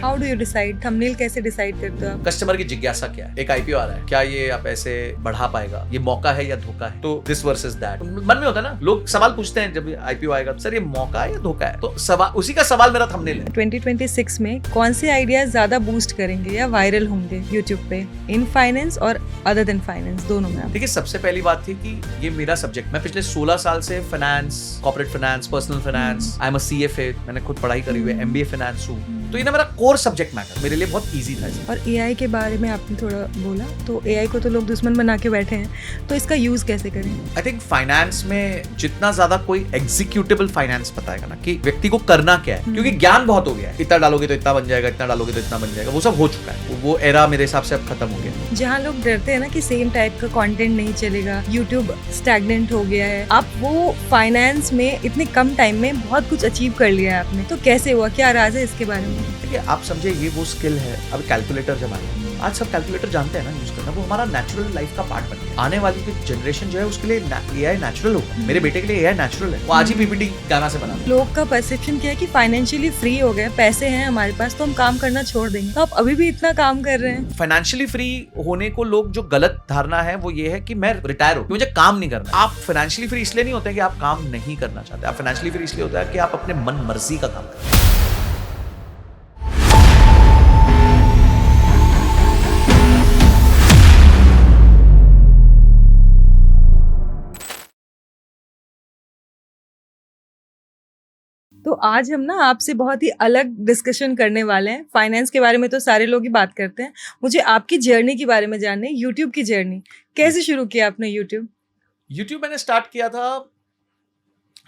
How do you decide? Thumbnail कैसे decide करते हो आप? कस्टमर की जिज्ञासा क्या है? एक आईपीओ आ रहा है, क्या ये आप ऐसे बढ़ा पाएगा? ये मौका है या धोखा है? तो दिस वर्सेस दैट मन में होता है ना, लोग सवाल पूछते हैं जब आईपीओ आएगा, सर ये मौका है या धोखा है? तो सवाल, उसी का सवाल मेरा थंबनेल है। 2026 में कौन से आइडियाज ज्यादा बूस्ट करेंगे या वायरल होंगे यूट्यूब पे, इन फाइनेंस और अदर देन फाइनेंस, दोनों में? देखिए, सबसे पहली बात थी कि ये मेरा सब्जेक्ट, मैं पिछले 16 साल से finance, corporate finance, personal finance, I am a CFA, मैंने खुद पढ़ाई करी हुई है, एमबीए फाइनेंस हूँ, तो ये ना मेरा कोर सब्जेक्ट मैटर, मेरे लिए बहुत इजी था। और एआई के बारे में आपने थोड़ा बोला, तो एआई को तो लोग दुश्मन बना के बैठे हैं, तो इसका यूज कैसे करें? आई थिंक फाइनेंस में जितना ज्यादा कोई एग्जीक्यूटेबल फाइनेंस बताएगा ना कि व्यक्ति को करना क्या है, क्योंकि ज्ञान बहुत हो गया है, इतना डालोगे तो इतना बन जाएगा, इतना डालोगे तो इतना बन जाएगा, वो सब हो चुका है, वो एरा मेरे हिसाब से अब खत्म हो गया। जहाँ लोग डरते हैं ना कि सेम टाइप का कंटेंट नहीं चलेगा, यूट्यूब स्टैग्नेंट हो गया है, आप वो फाइनेंस में इतने कम टाइम में बहुत कुछ अचीव कर लिया है आपने, तो कैसे हुआ, क्या राज है इसके बारे में? देखिए, आप समझे, ये वो स्किल है। अब कैलकुलेटर जब आया, आज सब कैलकुलेटर जानते हैं ना यूज करना, वो हमारा नेचुरल लाइफ का पार्ट बन गया। आने वाली जनरेशन जो है उसके लिए एआई नेचुरल होगा। मेरे बेटे के लिए एआई नेचुरल है, वो आज ही पीपीटी गाना से बना। लोग का परसेप्शन क्या है कि फाइनेंशियली फ्री हो गए, पैसे हैं हमारे पास तो हम काम करना छोड़ देंगे, तो आप अभी भी इतना काम कर रहे हैं। फाइनेंशियली फ्री होने को लोग जो गलत धारणा है वो ये है कि मैं रिटायर हूँ, मुझे काम नहीं करना। आप फाइनेंशियली फ्री इसलिए नहीं होते कि आप काम नहीं करना चाहते, आप फाइनेंशियली फ्री इसलिए होता है कि आप अपने मन मर्जी का काम करते हैं। तो आज हम ना आपसे बहुत ही अलग डिस्कशन करने वाले हैं। फाइनेंस के बारे में तो सारे लोग ही बात करते हैं, मुझे आपकी जर्नी के बारे में जानना है, यूट्यूब की जर्नी कैसे शुरू किया आपने? यूट्यूब मैंने स्टार्ट किया था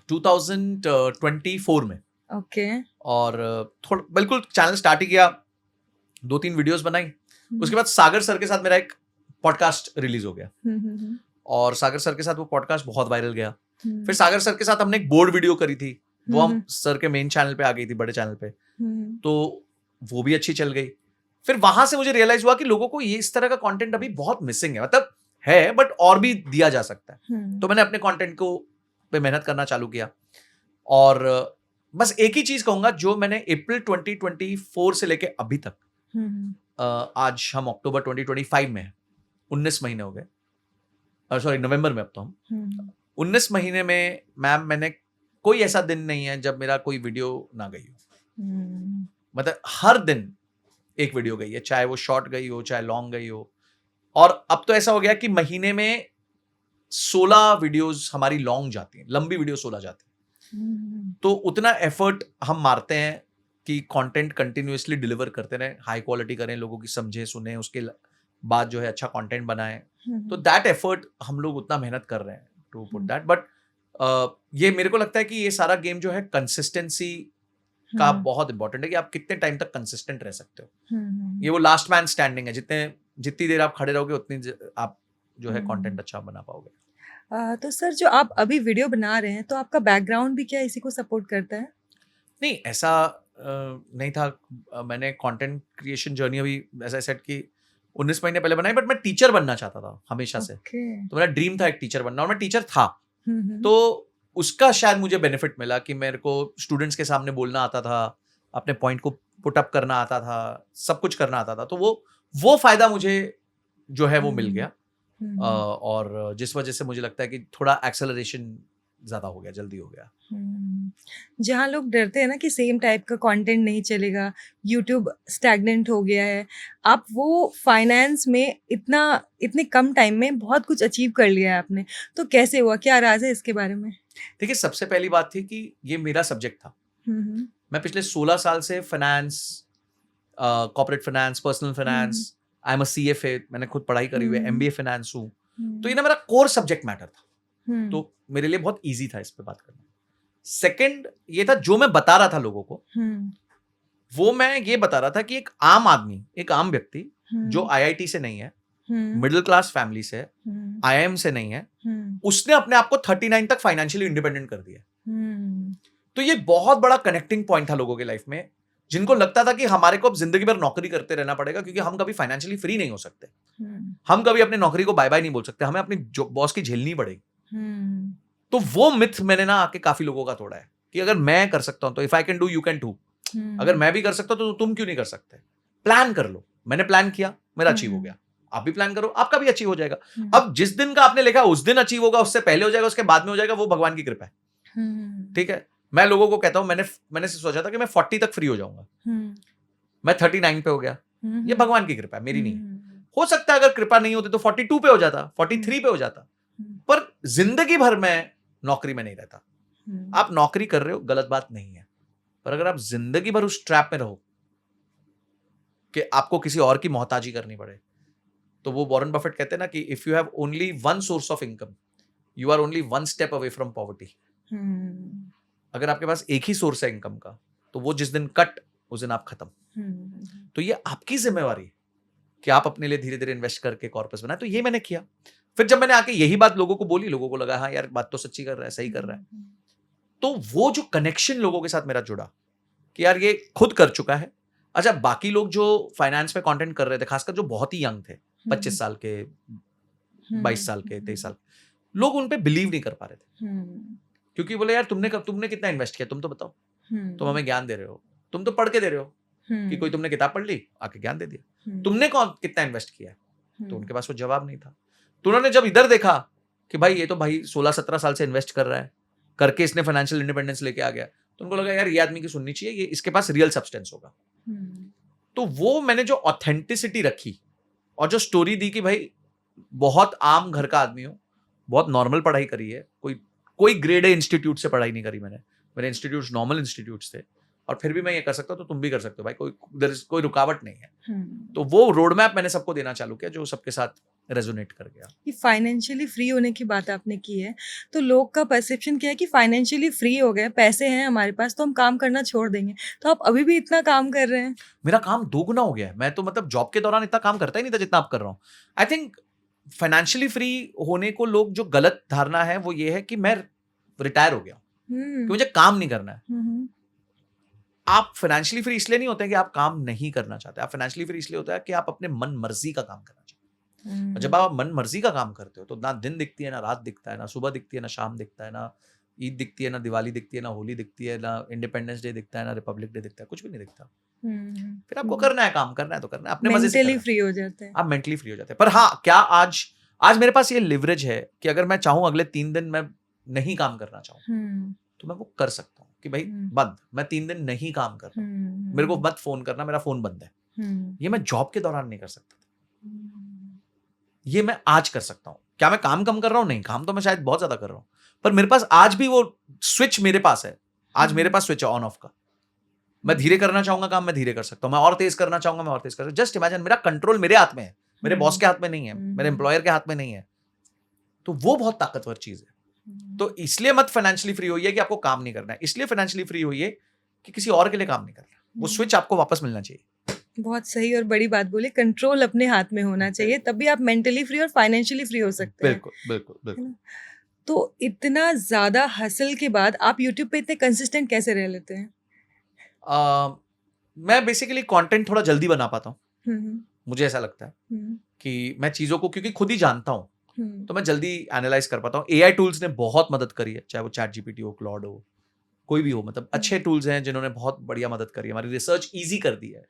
2024 में। ओके। और थोड़ा बिल्कुल चैनल स्टार्ट ही किया, 2-3 वीडियोस बनाई, उसके बाद सागर सर के साथ मेरा एक पॉडकास्ट रिलीज हो गया, और सागर सर के साथ वो पॉडकास्ट बहुत वायरल गया। फिर सागर सर के साथ हमने एक बोर्ड वीडियो करी थी, वो हम सर के मेन चैनल पे आ गई थी, बड़े चैनल पे, तो वो भी अच्छी चल गई। फिर वहां से मुझे रियलाइज हुआ कि लोगों को ये इस तरह का कंटेंट अभी बहुत मिसिंग है, मतलब है बट और भी दिया जा सकता है। तो मैंने अपने कंटेंट को पे मेहनत करना चालू किया, और बस एक ही चीज कहूंगा, जो मैंने अप्रैल 2024 से लेके अभी तक, आज हम अक्टूबर 2025 में है, 19 महीने हो गए, सॉरी नवंबर में, अब तो हम 19 महीने में मैम, मैंने कोई ऐसा दिन नहीं है जब मेरा कोई वीडियो ना गई हो। मतलब हर दिन एक वीडियो गई है, चाहे वो शॉर्ट गई हो, चाहे लॉन्ग गई हो। और अब तो ऐसा हो गया कि महीने में 16 वीडियोस हमारी लॉन्ग जाती हैं, लंबी वीडियो 16 जाती है। तो उतना एफर्ट हम मारते हैं कि कंटेंट कंटिन्यूअसली डिलीवर करते रहें, हाई क्वालिटी करें, लोगों की समझे सुने, उसके बाद जो है अच्छा कंटेंट बनाएं। तो दैट एफर्ट हम लोग उतना मेहनत कर रहे हैं टू पुट दैट। बट ये मेरे को लगता है कि ये सारा गेम जो है कंसिस्टेंसी का बहुत इंपॉर्टेंट है, कि आप कितने टाइम तक कंसिस्टेंट रह सकते हो। ये वो लास्ट मैन स्टैंडिंग है, जितनी देर आप खड़े रहोगे उतनी आप जो है कंटेंट अच्छा बना पाओगे। तो सर, जो आप अभी वीडियो बना रहे हैं, तो आपका बैकग्राउंड भी क्या इसी को सपोर्ट करता है? नहीं, ऐसा नहीं था। मैंने कंटेंट क्रिएशन जर्नी अभी ऐसा सेट की 19 महीने पहले बनाई, बट मैं टीचर बनना चाहता था हमेशा से। तो मेरा ड्रीम था एक टीचर बनना, और मैं टीचर था। तो उसका शायद मुझे बेनिफिट मिला कि मेरे को स्टूडेंट्स के सामने बोलना आता था, अपने पॉइंट को पुट अप करना आता था, सब कुछ करना आता था। तो वो फायदा मुझे जो है वो मिल गया, और जिस वजह से मुझे लगता है कि थोड़ा एक्सेलरेशन ज्यादा हो गया, जल्दी हो गया। जहाँ लोग डरते हैं ना कि सेम टाइप का कंटेंट नहीं चलेगा, यूट्यूब स्टैग्नेंट हो गया है, आप वो फाइनेंस में इतने कम टाइम में बहुत कुछ अचीव कर लिया है आपने, तो कैसे हुआ, क्या राज है इसके बारे में? देखिए, सबसे पहली बात थी कि ये मेरा सब्जेक्ट था। मैं पिछले 16 साल से finance, corporate finance, personal finance, I am a CFA, मैंने खुद पढ़ाई करी हुई है, एमबीए फाइनेंस हूँ, तो ये ना मेरा कोर सब्जेक्ट मैटर था। तो मेरे लिए बहुत इजी था इस पे बात करना। सेकंड ये था, जो मैं बता रहा था लोगों को, वो मैं ये बता रहा था कि एक आम आदमी, एक आम व्यक्ति जो आईआईटी से नहीं है, मिडिल क्लास फैमिली से है, आईआईएम से नहीं है, उसने अपने आप को 39 तक फाइनेंशियली इंडिपेंडेंट कर दिया। तो ये बहुत बड़ा कनेक्टिंग पॉइंट था लोगों के लाइफ में, जिनको लगता था कि हमारे को अब जिंदगी भर नौकरी करते रहना पड़ेगा, क्योंकि हम कभी फाइनेंशियली फ्री नहीं हो सकते, हम कभी अपनी नौकरी को बाय बाय नहीं बोल सकते, हमें अपनी बॉस की झेलनी पड़ेगी। तो वो मिथ मैंने ना आके काफी लोगों का तोड़ा है कि अगर मैं कर सकता हूं तो if I can do you can too. अगर मैं भी कर सकता हूं तो तुम क्यों नहीं कर सकते? प्लान कर लो। मैंने प्लान किया, मेरा अचीव हो गया, आप भी प्लान करो, आपका भी अचीव हो जाएगा। अब जिस दिन का आपने लिखा उस दिन अचीव होगा, उससे पहले हो जाएगा, उसके बाद में हो जाएगा, वो भगवान की कृपा है। ठीक है, मैं लोगों को कहता हूं, मैंने सोचा था कि मैं 40 तक फ्री हो जाऊंगा, मैं 39 पे हो गया, ये भगवान की कृपा है, मेरी नहीं है। हो सकता है अगर कृपा नहीं होती तो 42 पे हो जाता, 43 पे हो जाता, पर जिंदगी भर मैं नौकरी में नहीं रहता। आप नौकरी कर रहे हो, गलत बात नहीं है, पर अगर आप जिंदगी भर उस ट्रैप में रहो कि आपको किसी और की मोहताजी करनी पड़े, तो वो वॉरेन बफेट कहते हैं ना कि if you have only one source of income, you are only one step away from poverty. अगर आपके पास एक ही सोर्स है इनकम का, तो वो जिस दिन कट, उस दिन आप खत्म। तो ये आपकी जिम्मेवारी है कि आप अपने लिए धीरे धीरे इन्वेस्ट करके कॉर्पस बनाए। तो ये मैंने किया। फिर जब मैंने आके यही बात लोगों को बोली, लोगों को लगा हाँ यार बात तो सच्ची कर रहा है, सही कर रहा है। तो वो जो कनेक्शन लोगों के साथ मेरा जुड़ा कि यार ये खुद कर चुका है। अच्छा, बाकी लोग जो फाइनेंस में कंटेंट कर रहे थे, खासकर जो बहुत ही यंग थे, 25 साल के, 22 साल के, 23 साल, लोग उन पे बिलीव नहीं कर पा रहे थे, क्योंकि बोले यार तुमने कितना इन्वेस्ट किया, तुम तो बताओ, तुम हमें ज्ञान दे रहे हो, तुम तो पढ़ के दे रहे हो कि कोई तुमने किताब पढ़ ली, आके ज्ञान दे दिया, तुमने कितना इन्वेस्ट किया है? तो उनके पास वो जवाब नहीं था। तो उन्होंने जब इधर देखा कि भाई ये तो भाई 16-17 साल से इन्वेस्ट कर रहा है, करके इसने फाइनेंशियल इंडिपेंडेंस लेके आ गया, तो उनको लगा यार ये आदमी की सुननी चाहिए, ये इसके पास रियल सब्सटेंस होगा। तो वो मैंने जो ऑथेंटिसिटी रखी और जो स्टोरी दी कि भाई बहुत आम घर का आदमी हो, बहुत नॉर्मल पढ़ाई करी है, कोई ग्रेड ए इंस्टीट्यूट से पढ़ाई नहीं करी मैंने, मेरे इंस्टीट्यूट नॉर्मल इंस्टीट्यूट्स थे, और फिर भी मैं ये कर सकता हूं, तो तुम भी कर सकते हो भाई, कोई रुकावट नहीं है। तो वो रोड मैप मैंने सबको देना चालू किया, जो सबके साथ रेजोनेट कर गया। ये फाइनेंशियली फ्री होने की बात आपने की है, तो लोग का परसेप्शन क्या है कि फाइनेंशियली फ्री हो गए, पैसे हैं हमारे पास, तो हम काम करना छोड़ देंगे। तो आप अभी भी इतना काम कर रहे हैं? मेरा काम दोगुना हो गया है। मैं तो मतलब जॉब के दौरान इतना काम करता ही नहीं था जितना आप कर रहा हूँ। आई थिंक फाइनेंशियली फ्री होने को लोग जो गलत धारणा है वो ये है कि मैं रिटायर हो गया कि मुझे काम नहीं करना है। आप फाइनेंशियली फ्री इसलिए नहीं होते हैं कि आप काम नहीं करना चाहते, आप फाइनेंशियली फ्री इसलिए होता है कि आप अपने मन मर्जी का काम करना चाहते हैं। और जब आप मन मर्जी का काम करते हो तो ना दिन दिखती है, ना रात दिखता है, ना सुबह दिखती है, ना शाम दिखता है, ना ईद दिखती है, ना दिवाली दिखती है, ना होली दिखती है, ना इंडिपेंडेंस डे दिखता है, ना रिपब्लिक डे दिखता है, कुछ भी नहीं दिखता। फिर आपको करना है, काम करना है तो करना है, अपने मजे से मेंटली फ्री हो जाते हैं। आप मेंटली फ्री हो जाते हैं। पर हाँ, क्या आज मेरे पास ये लिवरेज है कि अगर मैं चाहूँ अगले 3 दिन मैं नहीं काम करना चाहूँ तो मैं वो कर सकता हूँ कि भाई बंद, मैं 3 दिन नहीं काम कर रहा, मेरे को मत फोन करना, मेरा फोन बंद है। ये मैं जॉब के दौरान नहीं कर सकता था, ये मैं आज कर सकता हूँ। क्या मैं काम कम कर रहा हूँ? नहीं, काम तो मैं शायद बहुत ज्यादा कर रहा हूँ, पर मेरे पास आज भी वो स्विच मेरे पास है। आज मेरे पास स्विच है ऑन ऑफ का। मैं धीरे करना चाहूंगा काम, मैं धीरे कर सकता हूँ, मैं और तेज करना चाहूंगा, मैं और तेज कर सकता हूँ। जस्ट इमेजिन, मेरा कंट्रोल मेरे हाथ में है, मेरे बॉस के हाथ में नहीं है, मेरे एम्प्लॉयर के हाथ में नहीं है। तो वो बहुत ताकतवर चीज है। तो इसलिए मत फाइनेंशियली फ्री होइए कि आपको काम नहीं करना है, इसलिए फाइनेंशियली फ्री होइए कि किसी और के लिए काम नहीं करना। वो स्विच आपको वापस मिलना चाहिए। बहुत सही और बड़ी बात बोली, कंट्रोल अपने हाथ में होना चाहिए, तभी आप मेंटली फ्री और फाइनेंशियली फ्री हो सकते हैं। बिल्कुल बिल्कुल बिल्कुल। तो इतना ज्यादा हसल के बाद आप यूट्यूब पे इतने कंसिस्टेंट कैसे रह लेते हैं? मैं बेसिकली कंटेंट थोड़ा जल्दी बना पाता हूँ। मुझे ऐसा लगता है कि मैं चीजों को क्योंकि खुद ही जानता हूँ तो मैं जल्दी एनालाइज कर पाता हूँ। एआई टूल्स ने बहुत मदद करी है, चाहे वो चैट जीपीटी हो, क्लॉड हो, कोई भी हो, मतलब अच्छे टूल्स हैं जिन्होंने बहुत बढ़िया मदद करी है, हमारी रिसर्च इजी कर दी है।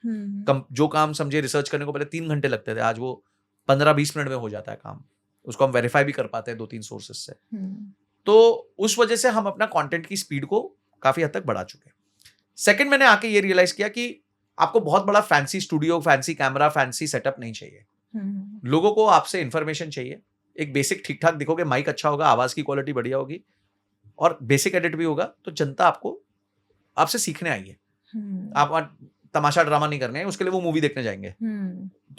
जो काम समझे रिसर्च करने को पहले 3 घंटे लगते थे, आज वो 15-20 मिनट में हो जाता है काम। उसको हम वेरीफाई भी कर पाते हैं 2-3 सोर्सेज से। तो उस वजह से हम अपना कंटेंट की स्पीड को काफी हद तक बढ़ा चुके हैं। सेकंड, मैंने आके ये रियलाइज किया कि आपको बहुत बड़ा fancy studio, fancy camera, fancy setup नहीं चाहिए। लोगों को आपसे इंफॉर्मेशन चाहिए, एक बेसिक ठीक ठाक दिखोगे, माइक अच्छा होगा, आवाज की क्वालिटी बढ़िया होगी और बेसिक एडिट भी होगा, तो जनता आपसे सीखने आई है। आप तमाशा ड्रामा नहीं करने हैं, उसके लिए वो मूवी देखने जाएंगे।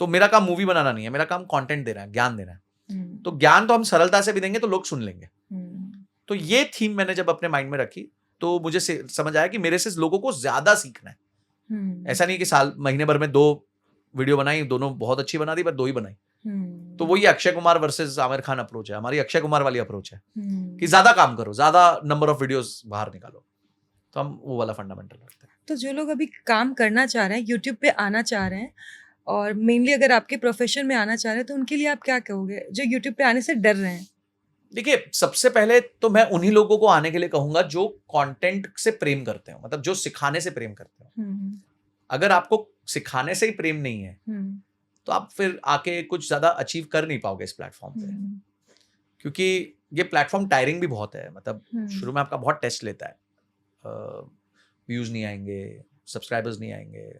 तो मेरा काम मूवी बनाना नहीं है, मेरा काम कंटेंट देना है, ज्ञान देना है। तो ज्ञान तो हम सरलता से भी देंगे तो लोग सुन लेंगे। तो ये थीम मैंने जब अपने माइंड में रखी तो मुझे समझ आया कि मेरे से लोगों को ज्यादा सीखना है। ऐसा नहीं कि महीने भर में 2 वीडियो बनाई, दोनों बहुत अच्छी बना दी, पर 2 ही बनाई। तो वही अक्षय कुमार वर्सेस आमिर खान अप्रोच है, हमारी अक्षय कुमार वाली अप्रोच है कि ज्यादा काम करो, ज्यादा नंबर ऑफ वीडियोस बाहर निकालो। तो हम वो वाला फंडामेंटल रखते हैं। तो जो लोग अभी काम करना चाह रहे हैं, यूट्यूब पे आना चाह रहे हैं, और मेनली अगर आपके प्रोफेशन में आना चाह रहे हैं, तो उनके लिए आप क्या कहोगे जो यूट्यूब पे आने से डर रहे हैं? देखिए, सबसे पहले तो मैं उन्हीं लोगों को आने के लिए कहूंगा जो कंटेंट से प्रेम करते हो, मतलब जो सिखाने से प्रेम करते हो। अगर आपको सिखाने से ही प्रेम नहीं है तो आप फिर आके कुछ ज्यादा अचीव कर नहीं पाओगे इस प्लेटफॉर्म पे, क्योंकि ये प्लेटफॉर्म टायरिंग भी बहुत है। मतलब शुरू में आपका बहुत टेस्ट लेता है, व्यूज नहीं आएंगे, सब्सक्राइबर्स नहीं आएंगे,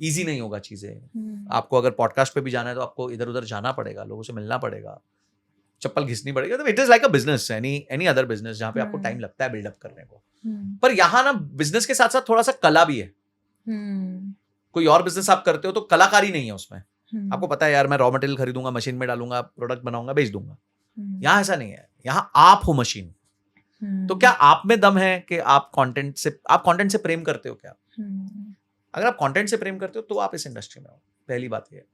इजी नहीं होगा चीजें। आपको अगर पॉडकास्ट पे भी जाना है तो आपको इधर उधर जाना पड़ेगा, लोगों से मिलना पड़ेगा, चप्पल घिसनी पड़ेगी। तो it is like a business, any other business, जहाँ पे आपको टाइम लगता है बिल्डअप करने को। पर यहाँ ना बिजनेस के साथ साथ थोड़ा सा कला भी है। कोई और बिजनेस आप करते हो तो कलाकारी नहीं है उसमें। आपको पता है यार, मैं रॉ मटेरियल खरीदूंगा, मशीन में डालूंगा, प्रोडक्ट बनाऊंगा, बेच दूंगा। यहाँ ऐसा नहीं है, यहाँ आप हो मशीन। तो क्या आप में दम है कि आप कंटेंट से प्रेम करते हो क्या? अगर आप कंटेंट से प्रेम करते हो तो आप इस इंडस्ट्री में हो। पहली बात ये है।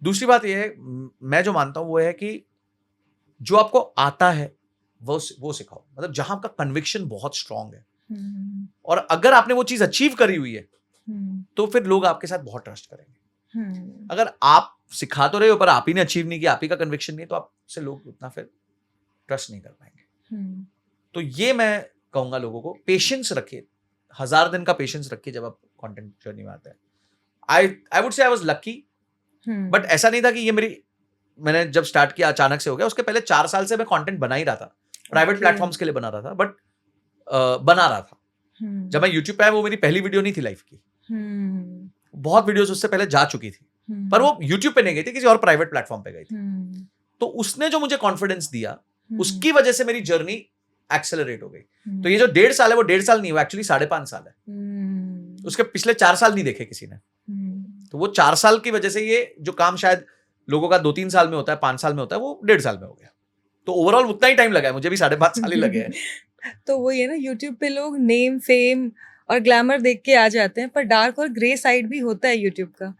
दूसरी बात ये है, मैं जो मानता हूं वो है कि जो आपको आता है वो सिखाओ। मतलब जहां आपका कन्विक्शन बहुत स्ट्रांग है और अगर आपने वो चीज अचीव करी हुई है तो फिर लोग आपके साथ बहुत ट्रस्ट करेंगे। अगर आप सिखा तो रहे हो पर आप ही ने अचीव नहीं किया, आप ही का कन्विक्शन नहीं, तो आपसे लोग उतना फिर ट्रस्ट नहीं कर पाएंगे। तो ये मैं कहूंगा लोगों को, पेशेंस रखिए, 1000 दिन का पेशेंस रखिए जब आप कंटेंट जर्नी में आते हैं। आई वुड से आई वाज लकी, बट ऐसा नहीं था कि ये मैंने जब स्टार्ट किया अचानक से हो गया। उसके पहले 4 साल से मैं कंटेंट बना ही रहा था, प्राइवेट प्लेटफॉर्म्स के लिए बना रहा था, बट बना रहा था। जब मैं यूट्यूब पे आया वो मेरी पहली वीडियो नहीं थी लाइफ की। बहुत वीडियोस उससे पहले जा चुकी थी, पर वो यूट्यूब पे नहीं गई थी, किसी और प्राइवेट प्लेटफॉर्म पे गई थी। तो उसने जो मुझे कॉन्फिडेंस दिया, उसकी वजह से मेरी जर्नी एक्सेलरेट हो गई। तो ये जो 1.5 साल है वो 1.5 साल नहीं, वो एक्चुअली 5.5 साल है। उसके पिछले 4 साल नहीं देखे किसी ने। तो वो 4 साल की वजह से ये जो काम शायद लोगों का 2-3 साल में होता है, 5 साल में होता है, वो 1.5 साल में हो गया। तो ओवरऑल उतना ही टाइम लगा है, मुझे भी 5.5 साल ही लगे हैं। तो वो ये ना, यूट्यूब पे लोग नेम, फेम और ग्लैमर देख के आ जाते हैं, पर डार्क और ग्रे साइड भी होता है यूट्यूब का।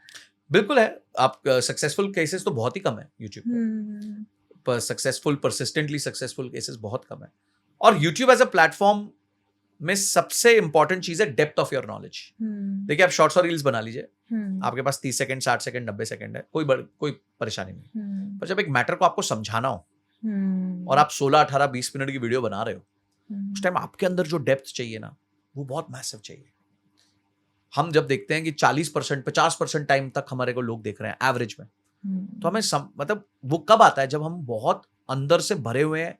बिल्कुल है। आप सक्सेसफुल केसेस तो बहुत ही कम है यूट्यूब पे, पर सक्सेसफुल, परसिस्टेंटली सक्सेसफुल केसेस बहुत कम है। और यूट्यूब एज अ प्लेटफॉर्म में सबसे इंपॉर्टेंट चीज है डेप्थ ऑफ योर नॉलेज। देखिए, आप शॉर्ट्स और रील्स बना लीजिए, आपके पास 30 सेकंड, 60 सेकंड, 90 सेकंड है, कोई परेशानी नहीं। पर जब एक मैटर को आपको समझाना हो और आप 16, 18, 20 मिनट की वीडियो बना रहे हो, उस टाइम आपके अंदर जो डेप्थ चाहिए ना, वो बहुत मैसिव चाहिए। हम जब देखते हैं कि 40%, 50% टाइम तक हमारे को लोग देख रहे हैं एवरेज में, तो हमें मतलब वो कब आता है? जब हम बहुत अंदर से भरे हुए हैं।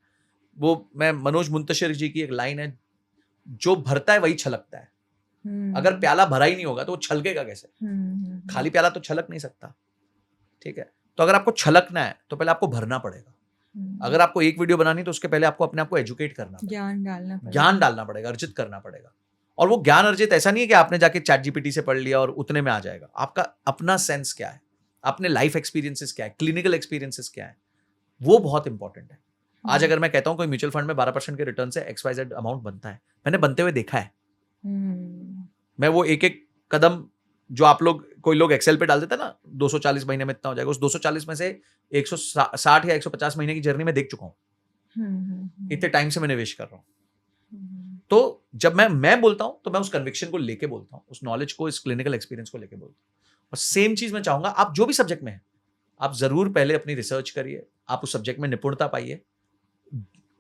वो मैं मनोज मुंतशिर जी की एक लाइन है, जो भरता है वही छलकता है। अगर प्याला भरा ही नहीं होगा तो वो छलकेगा कैसे? खाली प्याला तो छलक नहीं सकता। ठीक है, तो अगर आपको छलकना है तो पहले आपको भरना पड़ेगा। अगर आपको एक वीडियो बनानी तो उसके पहले आपको अपने आप को एजुकेट करना पड़ेगा, ज्ञान डालना पड़ेगा, अर्जित करना पड़ेगा। और वो ज्ञान अर्जित ऐसा नहीं है कि आपने जाके चैट जीपीटी से पढ़ लिया और उतने में आ जाएगा। आपका अपना सेंस क्या है, अपने लाइफ एक्सपीरियंसेस क्या है, क्लिनिकल एक्सपीरियंसेस क्या है, वो बहुत इंपॉर्टेंट है। आज अगर मैं कहता हूं कोई म्यूचुअल फंड में 12% के रिटर्न से XYZ अमाउंट बनता है, मैंने बनते हुए देखा है। मैं वो एक एक कदम जो आप लोग, कोई लोग एक्सेल पे डाल देता है ना, 240 महीने में इतना हो जाएगा, उस 240 में से 160 या 150 महीने की जर्नी में देख चुका हूं। इतने टाइम से मैं निवेश कर रहा हूं। तो जब मैं बोलता हूं तो मैं उस कन्विक्शन को लेके बोलता हूं, उस नॉलेज को, इस क्लिनिकल एक्सपीरियंस को लेके बोलता हूं। और सेम चीज मैं चाहूंगा, आप जो भी सब्जेक्ट में है, आप जरूर पहले अपनी रिसर्च करिए, आप उस सब्जेक्ट में निपुणता पाइए,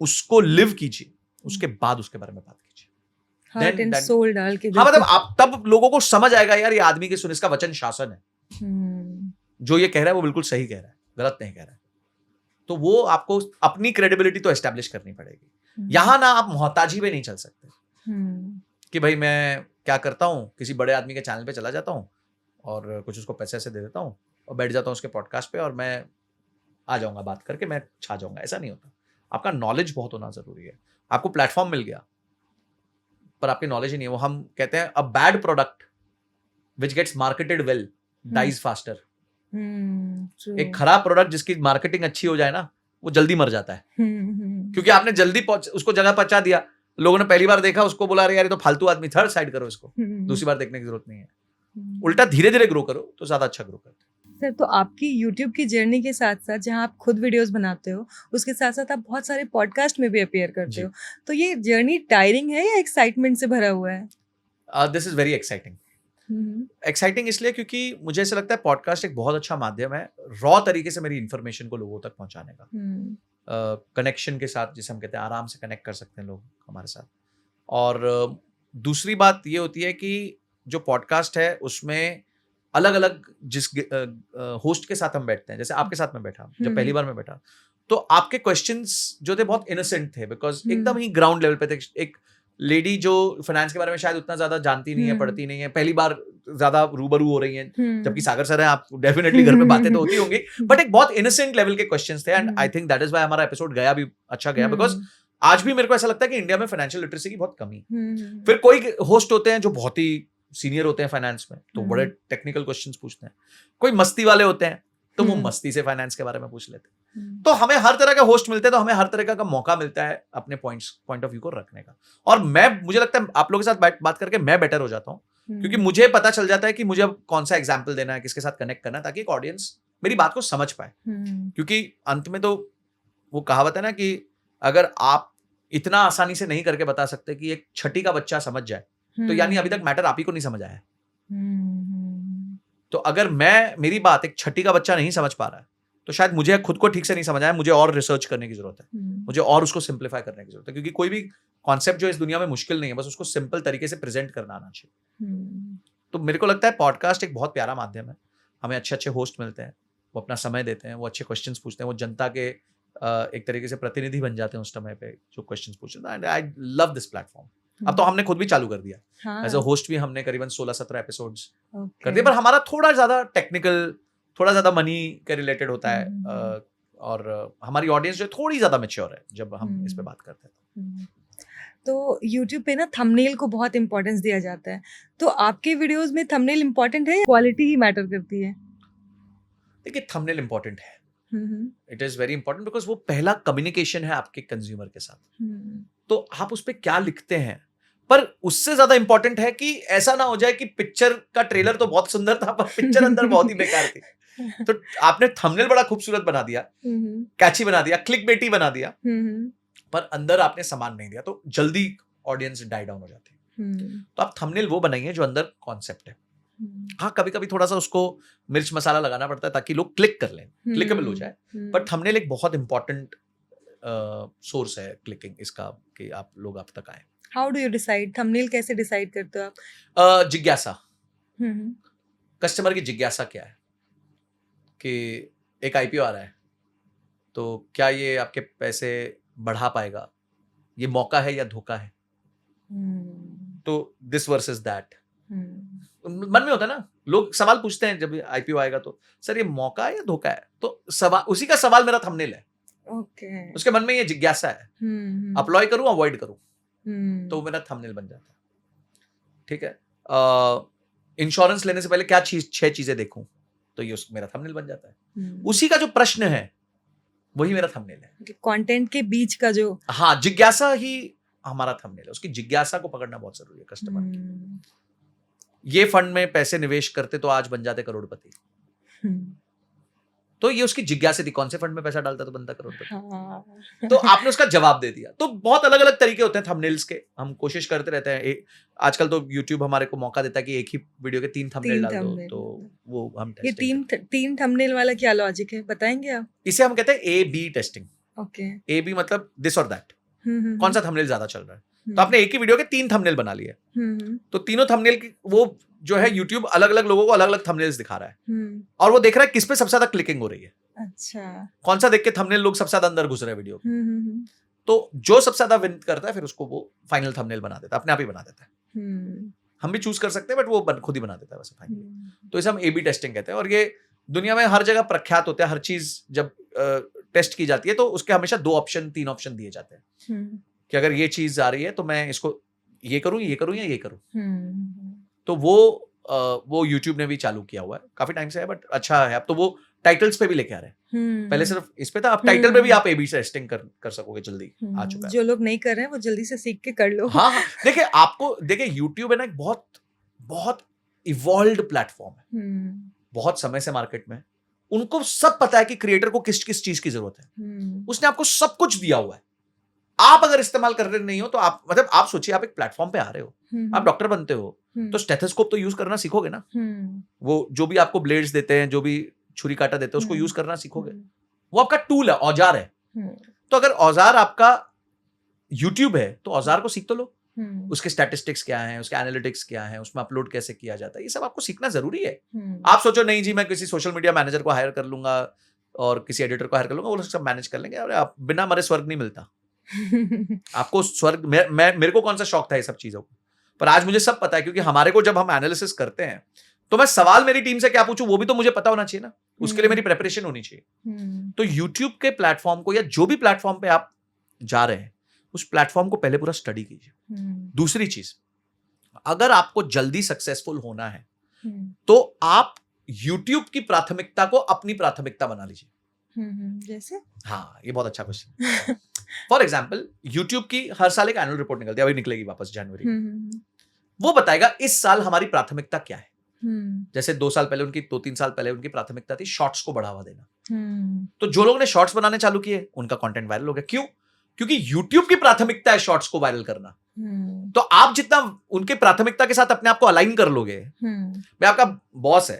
उसको लिव कीजिए, उसके बाद उसके बारे में बात कीजिए। हार्ट एंड सोल डाल के। हाँ, मतलब आप तब लोगों को समझ आएगा यार, ये आदमी के सुन, इसका वचन शासन है। जो ये कह रहा है वो बिल्कुल सही कह रहा है, गलत नहीं कह रहा है। तो वो आपको अपनी क्रेडिबिलिटी तो एस्टेब्लिश करनी पड़ेगी। यहां ना आप मोहताजी में नहीं चल सकते कि भाई मैं क्या करता हूं, किसी बड़े आदमी के चैनल पे चला जाता हूं और कुछ उसको पैसे से दे देता हूं और बैठ जाता हूं उसके पॉडकास्ट पे और मैं आ जाऊंगा, बात करके मैं छा जाऊंगा। ऐसा नहीं होता। आपका नॉलेज बहुत होना जरूरी है। आपको प्लेटफॉर्म मिल गया पर आपकी नॉलेज ही नहीं है। वो हम कहते हैं, a bad product which gets marketed well dies faster. एक खराब प्रोडक्ट जिसकी मार्केटिंग अच्छी हो जाए ना, वो जल्दी मर जाता है। क्योंकि आपने जल्दी उसको जगह पहुंचा दिया, लोगों ने पहली बार देखा, उसको बोला अरे यार ये तो फालतू आदमी, थर्ड साइड करो इसको, दूसरी बार देखने की जरूरत नहीं है। उल्टा धीरे धीरे ग्रो करो तो ज्यादा अच्छा ग्रो करते हैं। सर, तो आपकी यूट्यूब की जर्नी के साथ साथ, जहाँ आप खुद वीडियोस बनाते हो, उसके साथ साथ आप बहुत सारे पॉडकास्ट में भी अपीयर करते हो, तो ये जर्नी टायरिंग है या एक्साइटमेंट से भरा हुआ है? This is very exciting. Exciting इसलिए क्योंकि मुझे ऐसा लगता है पॉडकास्ट एक बहुत अच्छा माध्यम है रॉ तरीके से मेरी इन्फॉर्मेशन को लोगों तक पहुंचाने का। कनेक्शन के साथ, जिसे हम कहते हैं आराम से कनेक्ट कर सकते हैं लोग हमारे साथ। और दूसरी बात ये होती है कि जो पॉडकास्ट है उसमें अलग अलग जिस होस्ट के साथ हम बैठते हैं, जैसे आपके साथ में बैठा, जब पहली बार मैं बैठा, तो आपके क्वेश्चंस जो थे बहुत इनोसेंट थे, बिकॉज एकदम ही ग्राउंड लेवल पे थे। एक लेडी जो फाइनेंस के बारे में शायद उतना ज्यादा जानती नहीं है, पढ़ती नहीं है, पहली बार ज्यादा रूबरू हो रही हैं, जबकि सागर सर है, आप डेफिनेटली घर में बातें तो होती होंगी, बट एक बहुत इनोसेंट लेवल के क्वेश्चंस थे। And I think that is why हमारा एपिसोड गया भी अच्छा गया, बिकॉज आज भी मेरे को ऐसा लगता है कि इंडिया में फाइनेंशियल लिटरेसी की बहुत कमी। फिर कोई होस्ट होते हैं जो बहुत ही सीनियर होते हैं फाइनेंस में, तो बड़े टेक्निकल क्वेश्चंस पूछते हैं। कोई मस्ती वाले होते हैं तो वो मस्ती से फाइनेंस के बारे में पूछ लेते हैं। तो हमें हर तरह का होस्ट मिलते हैं, तो हमें हर तरह का मौका मिलता है अपने पॉइंट ऑफ व्यू को रखने का। और मुझे लगता है आप लोगों के साथ बात करके मैं बेटर हो जाता हूँ, क्योंकि मुझे पता चल जाता है कि मुझे अब कौन सा एग्जाम्पल देना है, किसके साथ कनेक्ट करना है, ताकि एक ऑडियंस मेरी बात को समझ पाए। क्योंकि अंत में तो वो कहावत है ना कि अगर आप इतना आसानी से नहीं करके बता सकते कि एक छठी का बच्चा समझ जाए, तो यानी अभी तक मैटर आप ही को नहीं समझ आया है। तो अगर मेरी बात एक छठी का बच्चा नहीं समझ पा रहा है, तो शायद मुझे खुद को ठीक से नहीं समझ आया, मुझे और रिसर्च करने की जरूरत है, मुझे और उसको सिंप्लीफाई करने की जरूरत है। क्योंकि कोई भी कॉन्सेप्ट जो इस दुनिया में मुश्किल नहीं है, बस उसको सिंपल तरीके से प्रेजेंट करना आना चाहिए। तो मेरे को लगता है पॉडकास्ट एक बहुत प्यारा माध्यम है। हमें अच्छे अच्छे होस्ट मिलते हैं, वो अपना समय देते हैं, वो अच्छे क्वेश्चंस पूछते हैं, वो जनता के एक तरीके से प्रतिनिधि बन जाते हैं उस समय पे जो क्वेश्चंस पूछते हैं। I love this platform. अब तो हमने खुद भी चालू कर दिया एज अ होस्ट भी, हमने करीबन 16-17 एपिसोड्स कर दिए, पर हमारा थोड़ा ज्यादा टेक्निकल, थोड़ा ज्यादा मनी के रिलेटेड होता है, और हमारी ऑडियंस जो थोड़ी ज्यादा मैच्योर है जब हम इस पे बात करते हैं। तो YouTube पे ना थंबनेल को बहुत इंपॉर्टेंस दिया जाता है, तो आपके वीडियोस में थंबनेल इंपॉर्टेंट है, क्वालिटी ही मैटर करती है? देखिए, थंबनेल इंपॉर्टेंट है, it is very important, because वो पहला कम्युनिकेशन है आपके कंज्यूमर के साथ। तो आप उस पर क्या लिखते हैं, पर उससे ज्यादा इंपॉर्टेंट है कि ऐसा ना हो जाए कि पिक्चर का ट्रेलर तो बहुत सुंदर था पर पिक्चर अंदर बहुत ही बेकार थी। तो आपने थंबनेल बड़ा खूबसूरत बना दिया, कैची बना दिया, क्लिक बेटी बना दिया, पर अंदर आपने सामान नहीं दिया, तो जल्दी ऑडियंस डाई डाउन हो जाती है। तो आप थंबनेल वो बनाइए जो अंदर कॉन्सेप्ट है। हाँ, कभी कभी थोड़ा सा उसको मिर्च मसाला लगाना पड़ता है ताकि लोग क्लिक कर लें, क्लिकेबल हो जाए, पर थंबनेल एक बहुत इंपॉर्टेंट सोर्स है क्लिकिंग इसका, कि आप लोग आप तक आए। How do you decide thumbnail, कैसे डिसाइड करते हो आप? जिज्ञासा, कस्टमर की जिज्ञासा क्या है कि एक आईपीओ आ रहा है, तो क्या ये आपके पैसे बढ़ा पाएगा, ये मौका है या धोखा है, तो दिस वर्सेस दैट। मन में होता है ना, लोग सवाल पूछते हैं जब आईपीओ आएगा, तो सर ये मौका है या धोखा है, तो सवाल, उसी का सवाल मेरा थंबनेल है। उसके मन में ये जिज्ञासा है, अप्लॉय करूं अवॉइड करूं, तो मेरा थंबनेल बन जाता है। ठीक है, इंश्योरेंस लेने से पहले क्या 6 चीजें देखूं, तो ये मेरा थंबनेल बन जाता है। उसी का जो प्रश्न है वही मेरा थंबनेल है। कंटेंट के बीच का जो, हाँ, जिज्ञासा ही हमारा थंबनेल है। उसकी जिज्ञासा को पकड़ना बहुत जरूरी है कस्टमर की। ये फंड में पैसे निवेश करते तो आज बन जाते करोड़पति, तो ये उसकी जिज्ञासा थी, कौन से फंड में पैसा डालता तो बनता करोड़पति। तो आपने उसका जवाब दे दिया। तो बहुत अलग अलग तरीके होते हैं थंबनेल्स के, हम कोशिश करते रहते हैं। आजकल तो YouTube हमारे को मौका देता है कि एक ही वीडियो के 3 थंबनेल डाल दो, तो वो हम ये तीन थंबनेल वाला क्या लॉजिक है, बताएंगे आप? इसे हम कहते हैं A/B टेस्टिंग। ओके, A/B मतलब दिस और दैट, कौन सा थंबनेल ज्यादा चल रहा है। तो आपने एक ही वीडियो के 3 थंबनेल बना लिए, तो तीनों थंबनेल की वो जो है YouTube अलग अलग लोगों को अलग अलग थंबनेल्स दिखा रहा है, और वो देख रहा है किस पे सबसे ज्यादा क्लिकिंग हो रही है। अच्छा, कौन सा देख के थंबनेल लोग सबसे ज्यादा अंदर घुस रहे हैं वीडियो। तो जो सबसे ज्यादा विन करता है, फिर उसको वो फाइनल थंबनेल बना देता है, अपने आप ही बना देता है। हम भी चूज कर सकते हैं, बट वो खुद ही बना देता है वैसे फाइनली। तो इसे हम A/B टेस्टिंग कहते हैं, और ये दुनिया में हर जगह प्रख्यात होता है। हर चीज जब टेस्ट की जाती है तो उसके हमेशा 2 ऑप्शन 3 ऑप्शन दिए जाते हैं, कि अगर ये चीज आ रही है तो मैं इसको ये करूं या ये करूं। तो वो YouTube ने भी चालू किया हुआ है, काफी टाइम से है, बट अच्छा है। अब तो वो टाइटल्स पे भी लेके आ रहे हैं, पहले सिर्फ इस पे था, अब टाइटल पे भी आप A/B टेस्टिंग कर सकोगे, जल्दी आ चुका है। जो लोग नहीं कर रहे हैं वो जल्दी से सीख के कर लो। हाँ, देखिए YouTube है ना, एक बहुत बहुत इवॉल्व्ड प्लेटफॉर्म है, बहुत समय से मार्केट में। उनको सब पता है कि क्रिएटर को किस किस चीज की जरूरत है। उसने आपको सब कुछ दिया हुआ है। आप अगर इस्तेमाल कर रहे नहीं हो तो आप सोचिए, आप एक प्लेटफॉर्म पे आ रहे हो, आप डॉक्टर बनते हो, तो स्टेथोस्कोप तो यूज करना सीखोगे ना। वो जो भी आपको ब्लेड्स देते हैं, जो भी छुरी काटा देते हैं, उसको यूज करना सीखोगे। वो आपका टूल है, औजार है। तो अगर औजार आपका यूट्यूब है तो औजार को सीख तो लो, उसके स्टैटिस्टिक्स क्या हैं, उसके एनालिटिक्स क्या हैं, उसमें अपलोड कैसे किया जाता है, ये सब आपको सीखना जरूरी है। आप सोचो नहीं जी मैं किसी सोशल मीडिया मैनेजर को हायर कर लूंगा और किसी एडिटर को हायर कर लूंगा, वो लोग सब मैनेज कर लेंगे, और आप बिना मरे स्वर्ग नहीं मिलता। आपको स्वर्ग मेरे को कौन सा शौक था ये सब चीजों को, पर आज मुझे सब पता है, क्योंकि हमारे को जब हम एनालिसिस करते हैं तो मैं सवाल मेरी टीम से क्या पूछूं वो भी तो मुझे पता होना चाहिए ना, उसके लिए मेरी प्रेपरेशन होनी चाहिए। तो यूट्यूब के प्लेटफॉर्म को या जो भी प्लेटफॉर्म पे आप जा रहे हैं उस प्लेटफॉर्म को पहले पूरा स्टडी कीजिए। दूसरी चीज, अगर आपको जल्दी सक्सेसफुल होना है तो आप यूट्यूब की प्राथमिकता को अपनी प्राथमिकता बना लीजिए। जैसे? हाँ, ये बहुत अच्छा क्वेश्चन। फॉर एग्जाम्पल, यूट्यूब की हर साल एक एनुअल रिपोर्ट निकलती है, अभी निकलेगी वापस जनवरी में। वो बताएगा इस साल हमारी प्राथमिकता क्या है। जैसे 2 साल पहले उनकी 2-3 साल पहले उनकी प्राथमिकता थी शॉर्ट्स को बढ़ावा देना। तो जो लोग ने शॉर्ट्स बनाने चालू किए उनका कंटेंट वायरल हो गया। क्यों? क्योंकि यूट्यूब की प्राथमिकता है शॉर्ट्स को वायरल करना। तो आप जितना उनके प्राथमिकता के साथ अपने आप को अलाइन कर लोगे, मैं आपका बॉस है,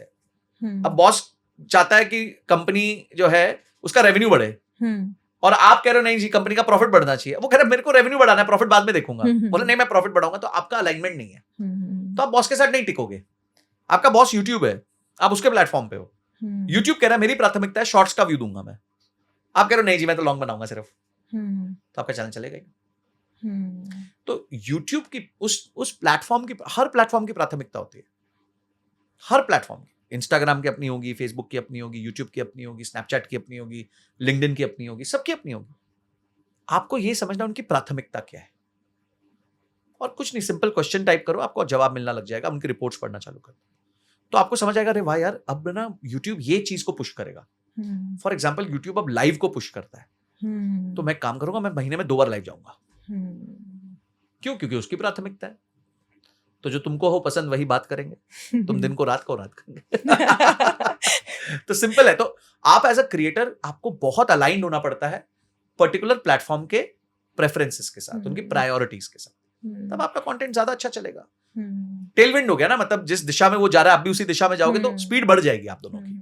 अब बॉस चाहता है कि कंपनी जो है उसका रेवेन्यू बढ़े, और आप कह रहे हो नहीं जी कंपनी का प्रॉफिट बढ़ना चाहिए, वो कह रहा है मेरे को रेवेन्यू बढ़ाना है, प्रॉफिट बाद में देखूंगा। बोले नहीं मैं प्रॉफिट बढ़ाऊंगा, तो आपका अलाइनमेंट नहीं है, तो आप बॉस के साथ नहीं टिकोगे। आपका बॉस यूट्यूब है, आप उसके प्लेटफॉर्म पे हो, यूट्यूब कह रहा है मेरी प्राथमिकता है शॉर्ट्स का व्यू दूंगा मैं, आप कह रहे हो नहीं जी मैं तो लॉन्ग बनाऊंगा सिर्फ, तो आपका चैनल चलेगा ही। तो यूट्यूब की उस प्लेटफॉर्म की, हर प्लेटफॉर्म की प्राथमिकता होती है, हर प्लेटफॉर्म की। इंस्टाग्राम की अपनी होगी, फेसबुक की अपनी होगी, यूट्यूब की अपनी होगी, स्नैपचैट की अपनी होगी, लिंक्डइन की अपनी होगी, सबकी अपनी होगी। आपको यह समझना उनकी प्राथमिकता क्या है, और कुछ नहीं, सिंपल क्वेश्चन टाइप करो, आपको जवाब मिलना लग जाएगा। उनकी रिपोर्ट्स पढ़ना चालू करो तो आपको समझ आएगा अरे वाह यार अब ना यूट्यूब ये चीज को पुश करेगा। फॉर एग्जाम्पल यूट्यूब अब लाइव को पुश करता है, तो मैं काम करूंगा, मैं महीने में 2 बार लाइव जाऊंगा। क्यों? क्योंकि उसकी प्राथमिकता है। तो जो तुमको हो पसंद वही बात करेंगे, तुम दिन को रात करेंगे। तो सिंपल है। तो आप एज अ क्रिएटर आपको बहुत अलाइंड होना पड़ता है पर्टिकुलर प्लेटफॉर्म के प्रेफरेंसेस के साथ, उनकी प्रायोरिटीज के साथ, तब आपका कंटेंट ज्यादा अच्छा चलेगा। टेलविंड हो गया ना, मतलब जिस दिशा में वो जा रहा है आप भी उसी दिशा में जाओगे, तो स्पीड बढ़ जाएगी आप दोनों की।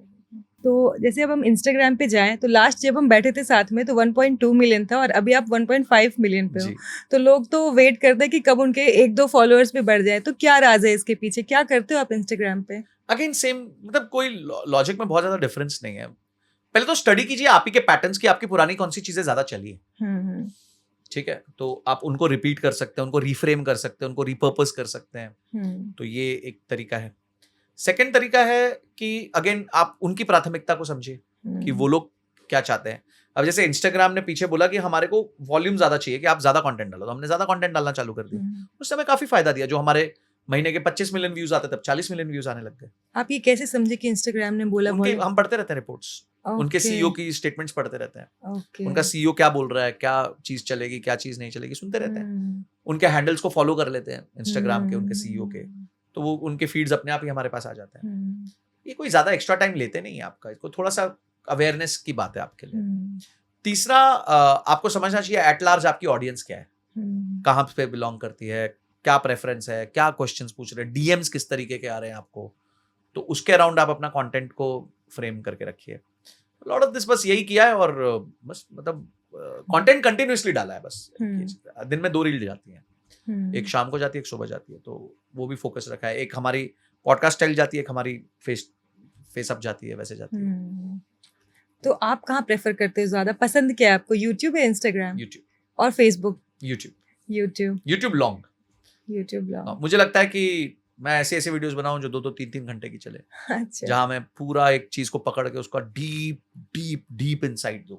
तो जैसे अब हम इंस्टाग्राम पे जाएं तो लास्ट जब हम बैठे थे साथ में तो 1.2 मिलियन था, और अभी आप 1.5 मिलियन पे हो। तो लोग तो वेट करते हैं कि कब उनके 1-2 फॉलोअर्स पे बढ़ जाए। तो क्या राज है इसके पीछे, क्या करते हो आप इंस्टाग्राम पे? अगेन सेम, मतलब कोई लॉजिक में बहुत ज्यादा डिफरेंस नहीं है। पहले तो स्टडी कीजिए आप ही के पैटर्न्स की, आपकी पुरानी कौन सी चीजें ज्यादा चली है, ठीक है, तो आप उनको रिपीट कर सकते हैं, उनको रिफ्रेम कर सकते हैं, उनको रिपर्पस कर सकते हैं। तो ये एक तरीका है। सेकेंड तरीका है कि अगेन आप उनकी प्राथमिकता को समझिए कि वो लोग क्या चाहते हैं। अब जैसे इंस्टाग्राम ने पीछे बोला कि हमारे को वॉल्यूम ज्यादा चाहिए, कि आप ज्यादा कंटेंट डालो, तो हमने ज्यादा कंटेंट डालना चालू कर दिया। उससे हमें काफी फायदा दिया। जो हमारे महीने के 25 मिलियन व्यूज आते तब 40 मिलियन व्यूज आने लग गए। आप ये कैसे समझे कि इंस्टाग्राम ने बोला? हम पढ़ते रहते हैं रिपोर्ट्स, उनके सीईओ की स्टेटमेंट्स पढ़ते रहते हैं। उनका सीईओ क्या बोल रहा है, क्या चीज चलेगी क्या चीज नहीं चलेगी, सुनते रहते हैं। उनके हैंडल्स को फॉलो कर लेते हैं इंस्टाग्राम के, उनके सीईओ के, तो वो उनके फीड्स अपने आप ही हमारे पास आ जाते हैं। ये कोई ज्यादा एक्स्ट्रा टाइम लेते नहीं है आपका, इसको थोड़ा सा अवेयरनेस की बात है आपके लिए। तीसरा, आपको समझना चाहिए एट लार्ज आपकी ऑडियंस क्या है, कहाँ पे बिलोंग करती है, क्या प्रेफरेंस है, क्या क्वेश्चंस पूछ रहे हैं, डीएम्स किस तरीके के आ रहे हैं आपको, तो उसके अराउंड आप अपना कंटेंट को फ्रेम करके रखिए। लॉट ऑफ दिस बस यही किया है, और बस मतलब कंटेंट कंटिन्यूअसली डाला है बस। दिन में 2 रील जाती हैं, एक शाम को जाती है, एक सुबह जाती है, तो वो भी फोकस रखा है। एक हमारी पॉडकास्ट स्टाइल जाती है, एक हमारी फेस अप जाती है, वैसे जाती है। तो आप कहाँ प्रेफर करते हो ज्यादा, पसंद क्या है आपको, यूट्यूब या इंस्टाग्राम? यूट्यूब। और फेसबुक? YouTube long. मुझे लगता है कि मैं ऐसे वीडियोस बनाऊं जो 2-2, 3-3 घंटे की चले। अच्छा। जहां मैं पूरा एक चीज को पकड़ के उसका डीप डीप डीप इनसाइट दूं।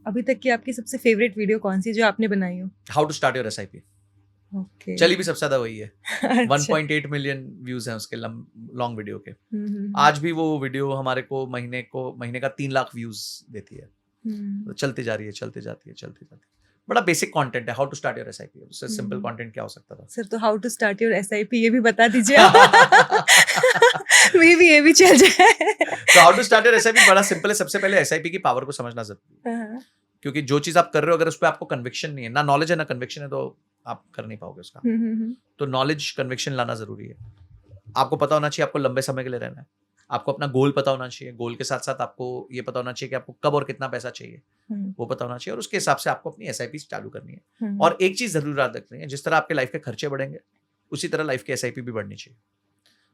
अभी तक की आपकी सबसे फेवरेट वीडियो कौन सी जो आपने बनाई हो? How to start your SIP. Okay. चली भी सबसे ज्यादा वही है। अच्छा। 1.8 मिलियन व्यूज हैं उसके लॉन्ग वीडियो के। आज भी वो वीडियो हमारे को महीने का 3 लाख व्यूज देती है। तो चलती जा रही है, चलती जाती है। बड़ा बेसिक कंटेंट है, how to start your SIP. उससे सिंपल कंटेंट क्या हो सकता था? सर तो how to start your SIP ये भी बता दीजिए। मे भी ये भी चल जाए। तो how to start your SIP बड़ा सिंपल है। सबसे पहले एसआईपी की पावर को समझना जरूरी है, क्योंकि जो चीज आप कर रहे हो अगर उस पर आपको कन्विक्शन नहीं है, ना नॉलेज है ना कन्विक्शन है, तो आप कर नहीं पाओगे उसका। तो नॉलेज कन्विक्शन लाना जरूरी है। आपको पता होना चाहिए आपको लंबे समय के लिए रहना है। आपको अपना गोल पता होना चाहिए, गोल के साथ साथ आपको ये पता होना चाहिए कि आपको कब और कितना पैसा चाहिए, वो पता होना चाहिए, और उसके हिसाब से आपको अपनी SIP चालू करनी है। और एक चीज जरूर याद रखनी है, जिस तरह आपके लाइफ के खर्चे बढ़ेंगे उसी तरह लाइफ की SIP भी बढ़नी चाहिए।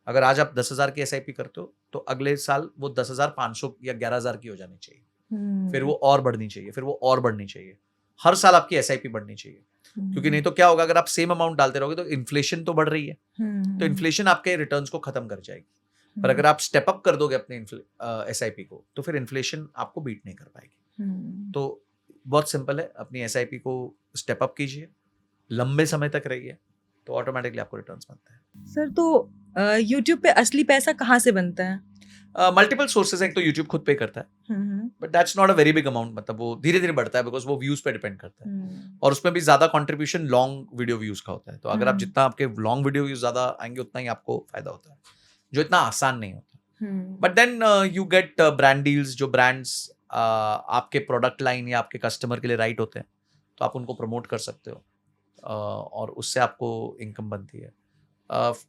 अगर आज आप 10,000 की SIP करते हो तो अगले साल वो 10,500 या 11,000 की हो जानी चाहिए, फिर वो और बढ़नी चाहिए, फिर वो और बढ़नी चाहिए। हर साल आपकी SIP बढ़नी चाहिए, क्योंकि नहीं तो क्या होगा, अगर आप सेम अमाउंट डालते रहोगे तो इन्फ्लेशन तो बढ़ रही है, तो इन्फ्लेशन आपके रिटर्न्स को खत्म कर जाएगी। पर अगर आप स्टेप अप कर दोगे अपने SIP को तो फिर इन्फ्लेशन आपको बीट नहीं कर पाएगी। तो बहुत सिंपल है, अपनी SIP को स्टेप अप कीजिए, लंबे समय तक रहिए, तो ऑटोमेटिकली आपको रिटर्न्स बनते हैं। सर तो यूट्यूब पे असली पैसा कहाँ से बनता है? मल्टीपल सोर्सेज हैं, एक तो यूट्यूब खुद पे करता है, but that's not a very big amount, मतलब वो धीरे धीरे बढ़ता है, बिकॉज वो व्यूज पे डिपेंड करता है, और उसमें भी ज्यादा कंट्रीब्यूशन लॉन्ग वीडियो व्यूज का होता है। तो अगर आप जितना आपके लॉन्ग वीडियो व्यूज ज्यादा आएंगे उतना ही आपको फायदा होता है, जो इतना आसान नहीं होता। But then you get brand deals, जो ब्रांड्स आपके प्रोडक्ट लाइन या आपके कस्टमर के लिए राइट होते हैं, तो आप उनको प्रमोट कर सकते हो, और उससे आपको इनकम बनती है।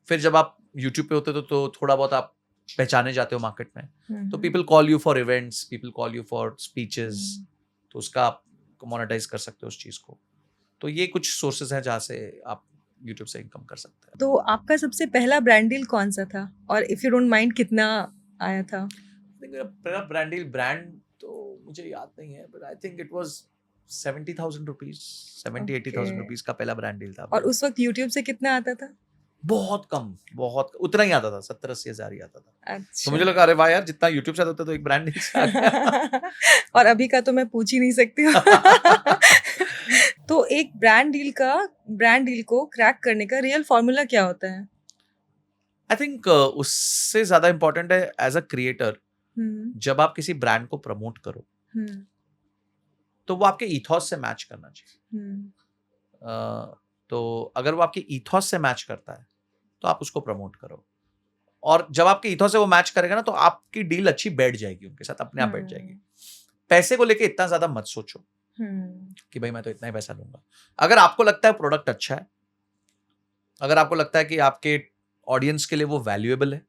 फिर जब आप यूट्यूब पे होते हो तो थोड़ा बहुत आप पहचाने जाते हो मार्केट में, तो people call you for events, people call you for speeches, तो उसका आप मोनेटाइज कर सकते हो उस चीज को। तो ये कुछ सोर्सेज हैं जहाँ से आप यूट्यूब से इनकम कर सकते हैं। तो आपका सबसे पहला ब्रांड डील कौन सा था, और इफ यू डोंट माइंड कितना आया था? मेरा पहला ब्रांड डील, ब्रांड तो मुझे याद नहीं है, but I think it was 70,000 rupees, 70-80,000 rupees का पहला ब्रांड डील था। और उस वक्त यूट्यूब से कितना आता था? बहुत कम, बहुत उतना ही आता था, 70-80 हजार ही आता था। अच्छा। तो मुझे लगा अरे वाह यार, जितना यूट्यूब से आता था तो एक ब्रांड डील से आ गया। और अभी का तो मैं पूछ ही नहीं सकती हूँ। तो एक ब्रांड डील को क्रैक करने का रियल फॉर्मूला क्या होता है? आई थिंक उससे ज्यादा इंपॉर्टेंट है एज अ क्रिएटर, जब आप किसी ब्रांड को प्रमोट करो तो वो आपके ईथॉस से मैच करना चाहिए। तो अगर वो आपके ईथॉस से मैच करता है तो आप उसको प्रमोट करो, और जब आपके ईथॉस से वो मैच करेगा ना तो आपकी डील अच्छी बैठ जाएगी उनके साथ, अपने आप बैठ जाएगी। पैसे को लेके इतना ज्यादा मत सोचो कि भाई मैं तो इतना ही पैसा लूंगा। अगर आपको लगता है प्रोडक्ट अच्छा है, अगर आपको लगता है कि आपके ऑडियंस के लिए वो वैल्यूएबल है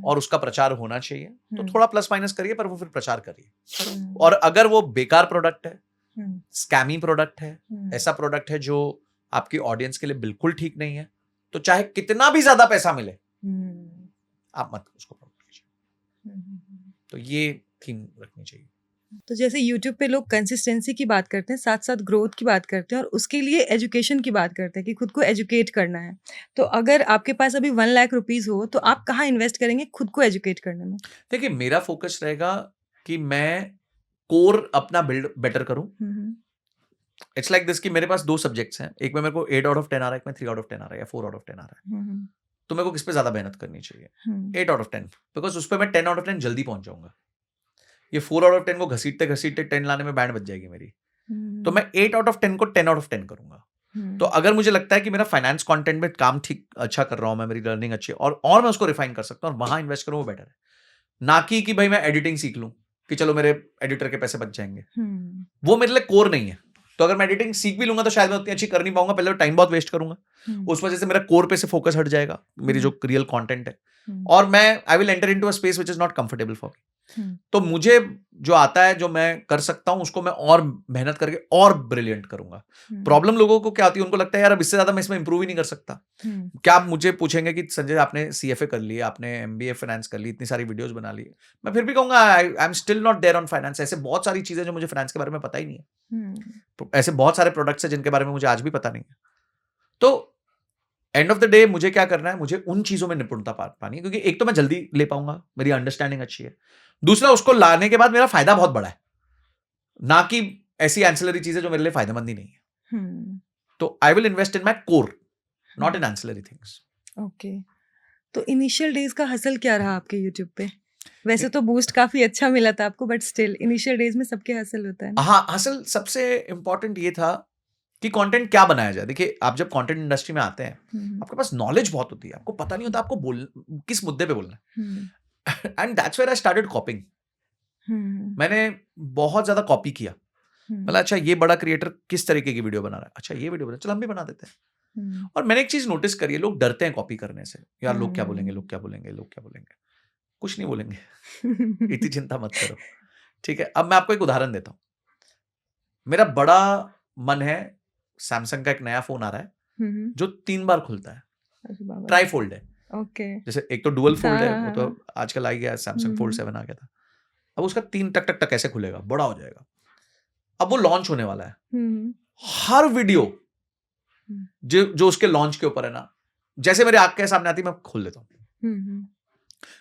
और उसका प्रचार होना चाहिए, तो थोड़ा प्लस माइनस करिए, पर वो फिर प्रचार करिए। और अगर वो बेकार प्रोडक्ट है, स्कैमी प्रोडक्ट है, ऐसा प्रोडक्ट है जो आपकी ऑडियंस के लिए बिल्कुल ठीक नहीं है, तो चाहे कितना भी ज्यादा पैसा मिले आप मत उसको प्रमोट कीजिए। तो ये थीम रखनी चाहिए। तो जैसे YouTube पे लोग कंसिस्टेंसी की बात करते हैं, साथ साथ ग्रोथ की बात करते हैं, और उसके लिए एजुकेशन की बात करते हैं कि खुद को एजुकेट करना है। तो अगर आपके पास अभी 1 लाख रुपीज हो तो आप कहाँ इन्वेस्ट करेंगे खुद को एजुकेट करने में? देखिए, मेरा फोकस रहेगा कि मैं कोर अपना बिल्ड बेटर करूं। इट्स लाइक दिस कि मेरे पास 2 सब्जेक्ट्स हैं, एक में मेरे को 8 आउट ऑफ 10 आ रहा है, एक में 3 आउट ऑफ 10 आ रहा है, या 4 आउट ऑफ 10 आ रहा है। तो मेरे को किस पे ज्यादा मेहनत करनी चाहिए? 8 आउट ऑफ 10, बिकॉज उस पर मैं 10 आउट ऑफ 10 जल्दी पहुंच जाऊंगा। ये 4 आउट ऑफ 10 को घसीटते घसीटते 10 लाने में बैंड बच जाएगी मेरी। तो मैं 8 आउट ऑफ 10 को 10 आउट ऑफ 10 करूंगा। तो अगर मुझे लगता है कि मेरा फाइनेंस कंटेंट में काम ठीक अच्छा कर रहा हूं मैं, मेरी लर्निंग अच्छी है, और मैं उसको रिफाइन कर सकता हूं और वहां इन्वेस्ट करूं, वो बेटर है। ना कि भाई मैं एडिटिंग सीख लूं कि चलो मेरे एडिटर के पैसे बच जाएंगे। वो मेरे लिए कोर नहीं है। तो अगर मैं एडिटिंग सीख भी लूंगा तो शायद मैं उतनी अच्छी कर नहीं पाऊंगा, पहले टाइम बहुत वेस्ट करूंगा। उस वजह से मेरा कोर पे से फोकस हट जाएगा, मेरी जो रियल कंटेंट है, और मैं I will enter into a space which is not comfortable for me. तो मुझे जो आता है, जो मैं कर सकता हूं, उसको मैं और मेहनत करके और ब्रिलियंट करूंगा। प्रॉब्लम लोगों को क्या आती है, उनको लगता है यार अब इससे ज्यादा मैं इसमें इंप्रूव ही नहीं कर सकता। क्या आप मुझे पूछेंगे कि संजय आपने CFA कर ली, आपने MBA फाइनेंस कर ली, इतनी सारी वीडियोस बना ली, मैं फिर भी कहूंगा I am still not there on finance. ऐसे बहुत सारी चीजें जो मुझे फाइनेंस के बारे में पता ही नहीं है। ऐसे बहुत सारे प्रोडक्ट्स हैं जिनके बारे में मुझे आज भी पता नहीं है। तो एंड ऑफ द डे मुझे क्या करना है, मुझे उन चीजों में निपुणता पानी है, क्योंकि एक तो मैं जल्दी ले पाऊंगा, मेरी अंडरस्टैंडिंग अच्छी है, दूसरा उसको लाने के बाद मेरा फायदा बहुत बड़ा है, ना कि ऐसी एंसिलरी चीजें जो मेरे लिए फायदेमंद ही नहीं है। तो I will invest in my core, not in ancillary things. Okay. तो इनिशियल डेज का हसल क्या रहा आपके यूट्यूब पे? वैसे तो बूस्ट काफी अच्छा मिला था आपको, बट स्टिल इनिशियल डेज में सबके हसल होता है ना? हाँ, हसल सबसे इंपॉर्टेंट ये था कि कंटेंट क्या बनाया जाए। देखिए, आप जब कंटेंट इंडस्ट्री में आते हैं, आपके पास नॉलेज बहुत होती है, आपको पता नहीं होता आपको किस मुद्दे पे बोलना है। And that's where I started copying. मैंने बहुत ज्यादा कॉपी किया। मतलब अच्छा, ये बड़ा क्रिएटर किस तरीके की वीडियो बना रहा है, अच्छा ये वीडियो बना, चलो हम भी बना देते हैं। और मैंने एक चीज नोटिस करी है, लोग डरते हैं कॉपी करने से, यार लोग क्या बोलेंगे, लोग क्या बोलेंगे, लोग क्या बोलेंगे। कुछ नहीं बोलेंगे, इतनी चिंता मत करो, ठीक है। अब मैं आपको एक उदाहरण देता हूँ। मेरा बड़ा मन है, सैमसंग का एक नया फोन आ रहा है जो 3 बार खुलता है, अरे बाबा। ट्राई फोल्ड है। ओके। जैसे एक तो डुअल फोल्ड है, वो हाँ, तो हाँ। आजकल आ ही गया है, सैमसंग फोल्ड 7 आ गया था। अब उसका 3 टक टक टक कैसे खुलेगा, बड़ा हो जाएगा। अब वो लॉन्च होने वाला है। हर वीडियो जो उसके लॉन्च के ऊपर है ना, जैसे मेरे आंख के सामने आती है, मैं खोल लेता हूँ।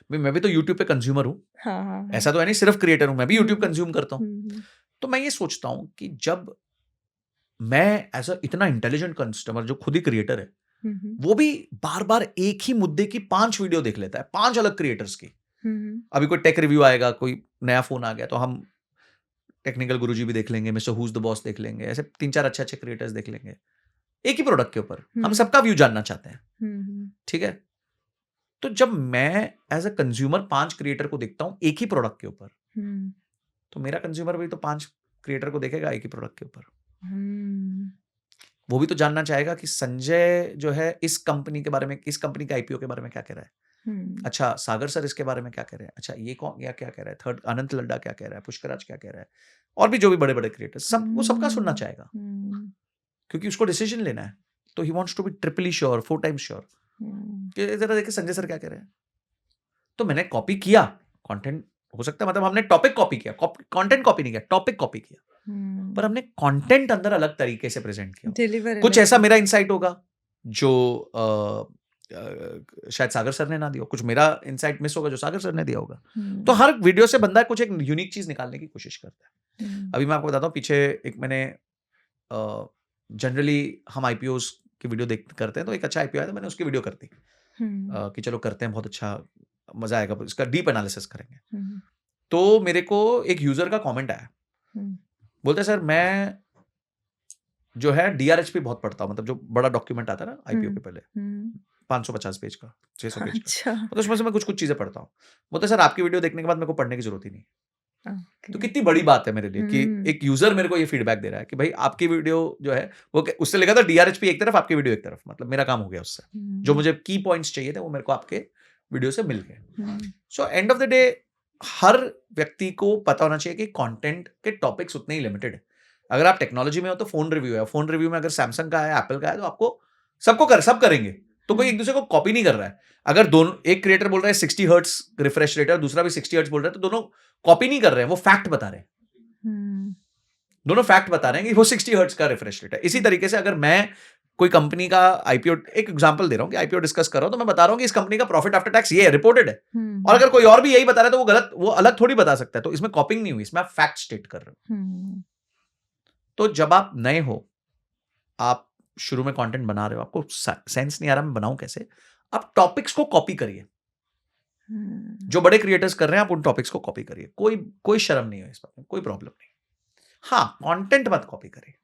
भाई मैं भी तो यूट्यूब पे कंज्यूमर हूँ, हाँ, ऐसा तो है नहीं सिर्फ क्रिएटर हूँ, मैं भी यूट्यूब हम्म। कंज्यूम करता हूँ। हाँ। तो मैं ये सोचता हूँ कि जब मैं एज अ इतना इंटेलिजेंट कस्टमर जो खुद ही क्रिएटर है, वो भी बार बार एक ही मुद्दे की 5 वीडियो देख लेता है, 5 अलग क्रिएटर्स की। अभी कोई टेक रिव्यू आएगा, कोई नया फोन आ गया, तो हम टेक्निकल गुरुजी भी देख लेंगे, मिस्टर हुज द बॉस देख लेंगे, ऐसे 3-4 अच्छे अच्छे क्रिएटर्स देख लेंगे एक ही प्रोडक्ट के ऊपर। हम सबका व्यू जानना चाहते हैं, ठीक है। तो जब मैं एज अ कंज्यूमर 5 क्रिएटर को देखता हूं एक ही प्रोडक्ट के ऊपर, तो मेरा कंज्यूमर भी तो 5 क्रिएटर को देखेगा एक ही प्रोडक्ट के ऊपर। वो भी तो जानना चाहेगा कि संजय जो है इस कंपनी के बारे में, इस कंपनी के आईपीओ के बारे में क्या कह रहा है। अच्छा, सागर सर इसके बारे में क्या कह रहे हैं, अच्छा ये कौन क्या क्या कह रहा है, थर्ड अनंत लड्डा क्या कह रहा है, पुष्कराज क्या कह रहा है, और भी जो भी बड़े बड़े क्रिएटर, सब वो सबका सुनना चाहेगा, क्योंकि उसको डिसीजन लेना है। तो ही wants to be triply sure, 4 times sure कि जरा देखिए संजय सर क्या कह रहे हैं। तो मैंने कॉपी किया कंटेंट, हो सकता है मतलब हमने टॉपिक कॉपी किया, कंटेंट कॉपी नहीं किया, टॉपिक कॉपी किया, पर हमने कंटेंट अंदर अलग तरीके से प्रेजेंट किया। डिलीवर कुछ ऐसा मेरा इंसाइट होगा जो शायद सागर सर ने ना दिया हो, कुछ मेरा इंसाइट मिस होगा जो सागर सर ने दिया होगा। तो हर वीडियो से बंदा कुछ एक यूनिक चीज निकालने की कोशिश करता है। अभी मैं आपको बताता हूँ, पीछे एक मैंने जनरली हम आईपीओस की वीडियो देख करते हैं, तो एक अच्छा आईपीओ आया था, मैंने उसकी वीडियो कर दी कि चलो करते हैं, बहुत अच्छा मजा आएगा, इसका डीप एनालिसिस करेंगे। तो मेरे को एक यूजर का कमेंट आया, बोलते सर मैं जो है डीआरएचपी बहुत पढ़ता हूँ, मतलब जो बड़ा डॉक्यूमेंट आता है ना आईपीओ के पहले 550 पेज का, 600 पेज का, तो उसमें से मैं कुछ कुछ चीजें पढ़ता हूँ। बोलते सर आपकी वीडियो देखने के बाद मेरे को पढ़ने की जरूरत ही नहीं। तो कितनी बड़ी बात है मेरे लिए कि एक यूजर मेरे को ये फीडबैक दे रहा है कि भाई आपकी वीडियो जो है वो, उससे लिखा था डीआरएचपी एक तरफ, आपकी वीडियो एक तरफ, मतलब मेरा काम हो गया उससे। जो मुझे की पॉइंट्स चाहिए थे वो मेरे को आपके वीडियो से मिल गए। So end of the day हर व्यक्ति को पता होना चाहिए कि कंटेंट के टॉपिक्स उतने ही लिमिटेड है। अगर आप टेक्नोलॉजी में हो तो फोन रिव्यू है, फोन रिव्यू में अगर सैमसंग का है, एप्पल का है, तो आपको सबको सब करेंगे, तो कोई एक दूसरे को कॉपी नहीं कर रहा है। अगर दोनों, एक क्रिएटर बोल रहा है 60 हर्ट्ज रिफ्रेश रेट है, दूसरा भी 60 हर्ट्ज बोल रहा है, तो दोनों कॉपी नहीं कर रहे हैं, वो फैक्ट बता रहे हैं। दोनों फैक्ट बता रहे हैं कि वो 60 हर्ट्ज का रिफ्रेश रेट है। इसी तरीके से अगर मैं कोई कंपनी का आईपीओ, एक एग्जांपल दे रहा हूं कि आईपीओ डिस्कस कर रहा हूं, तो मैं बता रहा हूं कि इस कंपनी का प्रॉफिट आफ्टर टैक्स ये है, रिपोर्टेड है, और अगर कोई और भी यही बता रहा है तो वो गलत, वो अलग थोड़ी बता सकता है। तो इसमें कॉपिंग नहीं हुई, इसमें आप फैक्ट स्टेट कर रहे हो। तो जब आप नए हो, आप शुरू में कंटेंट बना रहे हो, आपको सेंस नहीं आ रहा मैं बनाऊं कैसे, आप टॉपिक्स को कॉपी करिए। जो बड़े क्रिएटर्स कर रहे हैं आप उन टॉपिक्स को कॉपी करिए, कोई शर्म नहीं है इस बात में, कोई प्रॉब्लम नहीं। हाँ, कंटेंट मत कॉपी करिए,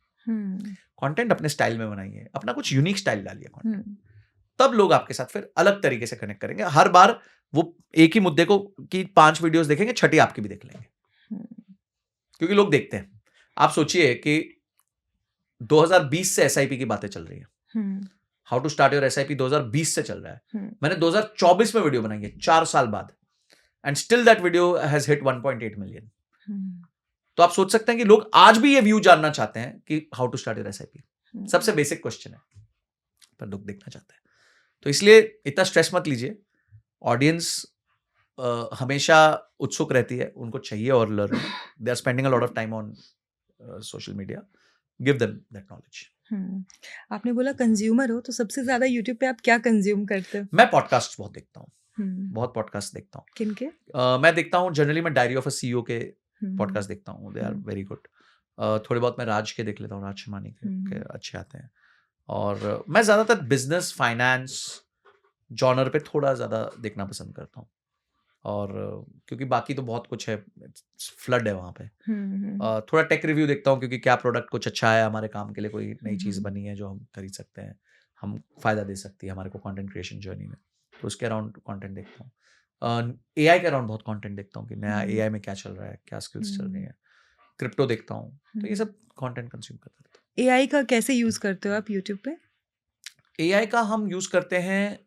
कंटेंट अपने स्टाइल में बनाइए, अपना कुछ यूनिक स्टाइल डालिए कंटेंट, तब लोग आपके साथ फिर अलग तरीके से कनेक्ट करेंगे। हर बार वो एक ही मुद्दे को की 5 वीडियोस देखेंगे, छठी आपकी भी देख लेंगे, क्योंकि लोग देखते हैं। आप सोचिए कि 2020 से एसआईपी की बातें चल रही है, how to start your SIP 2020 से चल रहा है, मैंने 2024 में वीडियो बनाई है 4 साल बाद, and still that video has hit 1.8 million. तो आप सोच सकते हैं कि लोग आज भी ये व्यू जानना चाहते हैं कि how to start your SIP, सबसे बेसिक क्वेश्चन है, पर लोग देखना चाहते हैं। तो इसलिए इतना स्ट्रेस मत लीजिए, ऑडियंस हमेशा उत्सुक रहती है, उनको चाहिए और learn, they are spending a lot of time on social media, give them that knowledge. आपने बोला कंज्यूमर हो, तो सबसे ज्यादा यूट्यूब पे आप क्या कंज्यूम करते हो? मैं पॉडकास्ट बहुत देखता हूँ, बहुत पॉडकास्ट देखता हूँ। किनके? मैं देखता हूँ जनरली, मैं डायरी ऑफ अ सीईओ के पॉडकास्ट देखता हूँ, दे आर वेरी गुड। थोड़े बहुत मैं राज के देख लेता हूँ, राज शमानी के अच्छे आते हैं। और मैं ज्यादातर बिजनेस, फाइनेंस जॉनर पे थोड़ा ज्यादा देखना पसंद करता हूँ, और क्योंकि बाकी तो बहुत कुछ है, फ्लड है वहाँ पे। थोड़ा टेक रिव्यू देखता हूँ, क्योंकि क्या प्रोडक्ट कुछ अच्छा है हमारे काम के लिए, कोई नई चीज़ बनी है जो हम खरीद सकते हैं, हम फायदा दे सकती है हमारे को कंटेंट क्रिएशन जर्नी में, तो उसके अराउंड कंटेंट देखता हूँ। एआई के अराउंड बहुत कंटेंट देखता हूँ कि नया एआई में क्या चल रहा है, क्या स्किल्स चल रही है। क्रिप्टो देखता हूँ, तो ये सब कंटेंट कंज्यूम करता रहता हूँ। एआई का कैसे यूज करते हो आप यूट्यूब पे? एआई का हम यूज़ करते हैं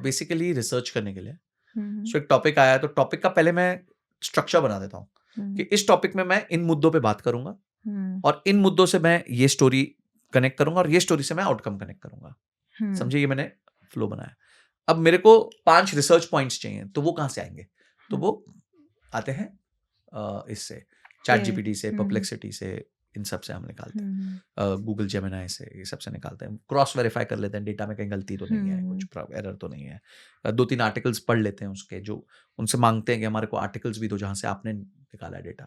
बेसिकली रिसर्च करने के लिए। सो एक टॉपिक आया तो टॉपिक का पहले मैं स्ट्रक्चर बना देता हूँ कि इस टॉपिक में मैं इन मुद्दों पे बात करूंगा और इन मुद्दों से मैं ये स्टोरी कनेक्ट करूंगा और ये स्टोरी से मैं आउटकम कनेक्ट करूंगा। समझिए, ये मैंने फ्लो बनाया। अब मेरे को 5 रिसर्च पॉइंट्स चाहिए, तो वो कहाँ से आएंगे? तो वो आते हैं इससे चैट जीपीटी से, परप्लेक्सिटी से, इन सब से हम निकालते हैं, गूगल जेमिनाई से, ये सब से निकालते हैं, क्रॉस वेरीफाई कर लेते हैं डेटा में कहीं गलती तो नहीं है, कुछ एरर तो नहीं है, 2-3 आर्टिकल्स पढ़ लेते हैं उसके, जो उनसे मांगते हैं कि हमारे को आर्टिकल्स भी दो जहां से आपने निकाला है डेटा,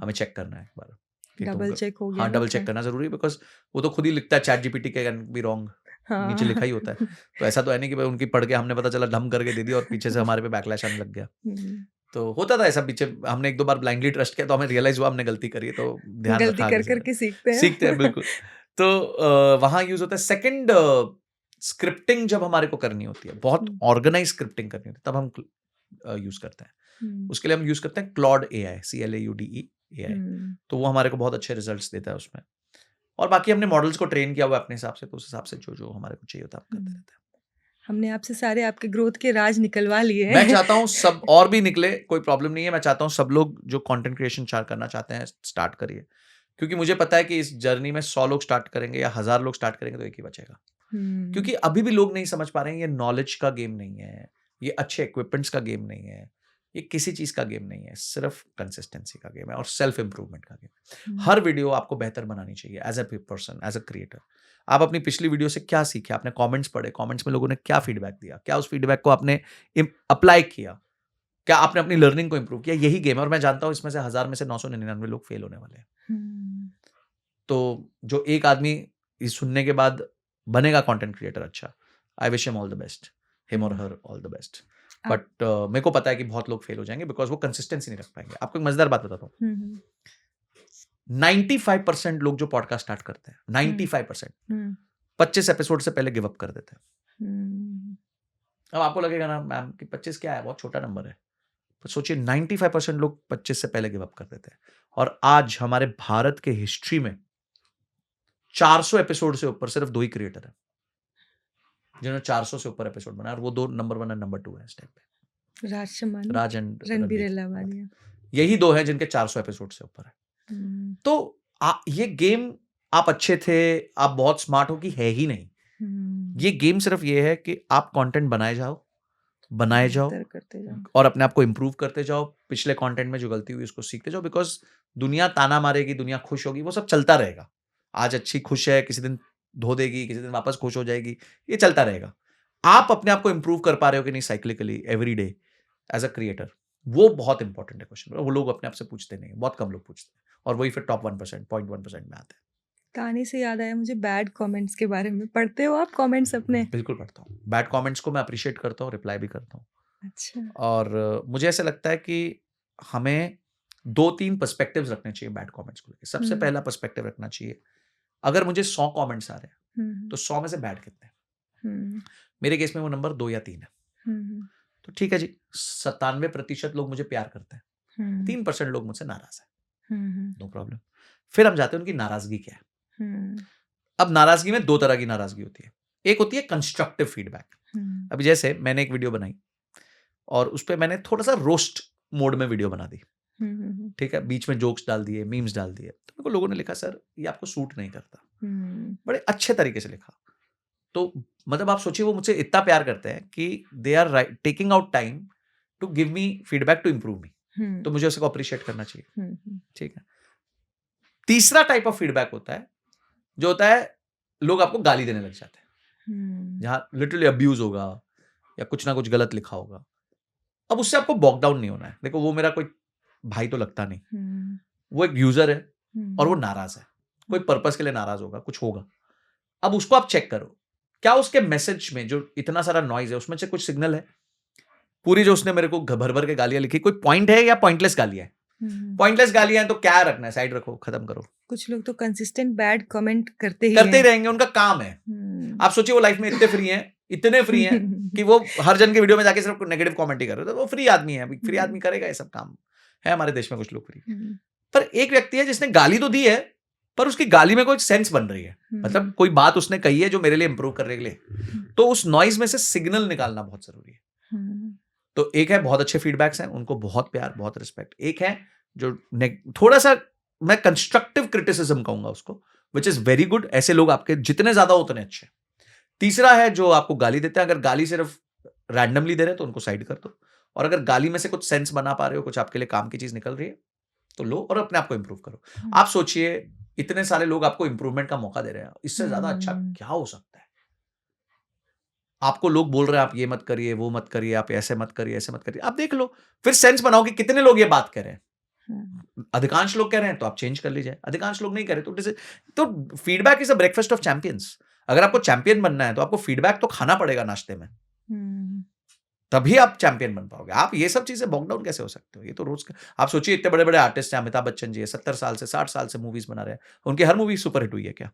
हमें चेक करना है एक बार, डबल चेक हो गया। हाँ, डबल चेक करना जरूरी है, बिकॉज वो तो खुद ही लिखता है chat GPT can be wrong, नीचे लिखा ही होता है। तो ऐसा तो है नहीं कि भाई उनकी पढ़ के हमने पता चला ढम करके दे दिया और पीछे से हमारे पे बैकलैश आने लग गया। तो होता था ऐसा, पीछे हमने 1-2 बार ब्लाइंडली ट्रस्ट किया तो हमें रियलाइज हुआ हमने गलती करी है, तो ध्यान गलती रखा कर करके सीखते हैं बिल्कुल। तो वहां यूज होता है। सेकंड, स्क्रिप्टिंग जब हमारे को करनी होती है, बहुत ऑर्गेनाइज स्क्रिप्टिंग करनी होती है, तब हम यूज करते हैं। उसके लिए हम यूज करते हैं क्लॉड AI, CLAUDE AI। तो वो हमारे को बहुत अच्छे रिजल्ट्स देता है उसमें, और बाकी हमने मॉडल्स को ट्रेन किया हुआ अपने हिसाब से, तो उस हिसाब से जो जो हमारे को चाहिए होता है हम करते रहते हैं। हमने आपसे सारे आपके ग्रोथ के राज निकलवा लिए हैं। मैं चाहता हूँ सब और भी निकले, कोई प्रॉब्लम नहीं है। मैं चाहता हूँ सब लोग जो कंटेंट क्रिएशन करना चाहते हैं स्टार्ट करिए, क्योंकि मुझे पता है कि इस जर्नी में 100 लोग स्टार्ट करेंगे या 1000 लोग स्टार्ट करेंगे तो एक ही बचेगा। क्योंकि अभी भी लोग नहीं समझ पा रहे हैं ये नॉलेज का गेम नहीं है, ये अच्छे इक्विपमेंट्स का गेम नहीं है, ये किसी चीज का गेम नहीं है, सिर्फ कंसिस्टेंसी का गेम है और सेल्फ इंप्रूवमेंट का गेम है। हर वीडियो आपको बेहतर बनानी चाहिए as a person, as a creator. आप अपनी पिछली वीडियो से क्या सीखे? आपने कमेंट्स पढ़े, कमेंट्स में लोगों ने क्या फीडबैक दिया, क्या उस फीडबैक को आपने अप्लाई किया, क्या आपने अपनी लर्निंग को इंप्रूव किया? यही गेम है। और मैं जानता हूं इसमें से 1000 में से 999 लोग फेल होने वाले हैं। तो जो एक आदमी इस सुनने के बाद बनेगा कंटेंट क्रिएटर अच्छा, I wish him all the best, him और her all the best. But मेरे को पता है कि बहुत लोग फेल हो जाएंगे बिकॉज वो कंसिस्टेंसी नहीं रख पाएंगे। आपको एक मजेदार बात बताता हूँ, 95% लोग जो पॉडकास्ट स्टार्ट करते हैं, 95% 25 एपिसोड से पहले गिव अप कर देते हैं। अब आपको लगेगा ना मैम कि 25 क्या है, बहुत छोटा नंबर है, पर सोचिए 95% लोग 25 से पहले गिव अप कर देते हैं। और आज हमारे भारत के हिस्ट्री में 400 एपिसोड से ऊपर सिर्फ 2 ही क्रिएटर है जिन्होंने 400 से ऊपर एपिसोड बनाया, और वो 2 नंबर 1 और नंबर 2 है इस टाइम पे, राज एंड रणबीर अलावालिया। यही 2 हैं जिनके 400 एपिसोड से ऊपर है। तो ये गेम आप अच्छे थे, आप बहुत स्मार्ट हो कि है ही नहीं। ये गेम सिर्फ ये है कि आप कंटेंट बनाए जाओ और अपने आप को इंप्रूव करते जाओ, पिछले कंटेंट में जो गलती हुई उसको सीखते जाओ, बिकॉज दुनिया ताना मारेगी, दुनिया खुश होगी, वो सब चलता रहेगा। आज अच्छी खुश है, किसी दिन धो देगी, किसी दिन वापस खुश हो जाएगी, ये चलता रहेगा। आप अपने आप को इंप्रूव कर पा रहे हो कि नहीं cyclically every day as a creator, वो बहुत इंपॉर्टेंट है क्वेश्चन। वो लोग अपने आप से पूछते नहीं, बहुत कम लोग पूछते हैं, और वही फिर टॉप 1%, 0.1% में आते हैं। कहानी से याद आया मुझे बैड कमेंट्स के बारे में। पढ़ते हो आप कमेंट्स अपने? बिल्कुल पढ़ता हूँ। बैड कमेंट्स को मैं अप्रिशिएट करता हूँ, रिप्लाई भी करता हूँ। अच्छा। और मुझे ऐसा लगता है कि हमें 2-3 पर्सपेक्टिव्स रखने चाहिए बैड कमेंट्स को लेकर। सबसे पहला पर्सपेक्टिव रखना चाहिए, अगर मुझे 100 कमेंट्स आ रहे हैं तो 100 में से बैड कितने हैं? मेरे केस में वो नंबर 2 या 3 है। तो ठीक है जी, 97% लोग मुझे प्यार करते हैं, 3% लोग मुझसे नाराज है, नो प्रॉब्लम। फिर हम जाते हैं उनकी नाराजगी क्या है। अब नाराजगी में 2 तरह की नाराजगी होती है। एक होती है कंस्ट्रक्टिव फीडबैक। अभी जैसे मैंने एक वीडियो बनाई और उस पर मैंने थोड़ा सा रोस्ट मोड में वीडियो बना दी, ठीक है, बीच में जोक्स डाल दिए, मीम्स डाल दिए, तो मेरे को लोगों ने लिखा सर ये आपको सूट नहीं करता। बड़े अच्छे तरीके से लिखा। तो मतलब आप सोचिए वो मुझसे इतना प्यार करते हैं कि they are taking out time to give me feedback to improve me, तो मुझे उसको अप्रिशिएट करना चाहिए, ठीक है। तीसरा टाइप ऑफ फीडबैक होता है जो होता है लोग आपको गाली देने लग जाते हैं, जहां लिटरली अब्यूज होगा या कुछ ना कुछ गलत लिखा होगा। अब उससे आपको बॉक डाउन नहीं होना है। देखो वो मेरा कोई भाई तो लगता नहीं, वो एक यूजर है और वो नाराज है, कोई पर्पस के लिए नाराज होगा, कुछ होगा। अब उसको आप चेक करो, क्या उसके मैसेज में जो इतना सारा नॉइज है उसमें से कुछ सिग्नल है? पूरी जो उसने मेरे को भर भर के गालियां लिखी, कोई पॉइंट है या पॉइंटलेस गालियां है? पॉइंटलेस गालियां हैं तो क्या रखना है, साइड रखो, खत्म करो। कुछ लोग तो कंसिस्टेंट बैड कमेंट करते ही रहेंगे, उनका काम है। आप सोचिए वो लाइफ में इतने फ्री हैं कि वो हर जन के वीडियो में जाके सिर्फ नेगेटिव कमेंट ही कर रहे हैं। तो वो फ्री आदमी है, फ्री आदमी करेगा ये सब काम है। हमारे देश में कुछ लोग फ्री, पर एक व्यक्ति है जिसने गाली तो दी है पर उसकी गाली में कोई सेंस बन रही है, मतलब कोई बात उसने कही है जो मेरे लिए इंप्रूव करने के लिए, तो उस नॉइज में से सिग्नल निकालना बहुत जरूरी है। तो एक है बहुत अच्छे फीडबैक्स हैं, उनको बहुत प्यार, बहुत रिस्पेक्ट। एक है जो थोड़ा सा मैं कंस्ट्रक्टिव क्रिटिसिज्म कहूंगा उसको, विच इज वेरी गुड। ऐसे लोग आपके जितने ज्यादा उतने अच्छे। तीसरा है जो आपको गाली देते हैं, अगर गाली सिर्फ रैंडमली दे रहे हैं तो उनको साइड कर दो, और अगर गाली में से कुछ सेंस बना पा रहे हो, कुछ आपके लिए काम की चीज निकल रही है, तो लो और अपने आप को इंप्रूव करो। आप सोचिए इतने सारे लोग आपको इंप्रूवमेंट का मौका दे रहे हैं, इससे ज्यादा अच्छा क्या हो सकता है? आपको लोग बोल रहे हैं आप ये मत करिए, वो मत करिए, आप ऐसे मत करिए, ऐसे मत करिए, आप देख लो, फिर सेंस बनाओ कि कितने लोग ये बात कह रहे हैं। अधिकांश लोग कह रहे हैं तो आप चेंज कर लीजिए, अधिकांश लोग नहीं कह रहे तो feedback is a breakfast of champions. अगर आपको चैंपियन बनना है तो आपको फीडबैक तो खाना पड़ेगा नाश्ते में, तभी आप चैंपियन बन पाओगे। आप ये सब चीजें बॉकडाउन कैसे हो सकते हो? ये तो रोज आप सोचिए, इतने बड़े बड़े आर्टिस्ट हैं, अमिताभ बच्चन जी 70 साल से 60 साल से मूवीज बना रहे हैं, उनकी हर मूवी सुपर हिट हुई है क्या?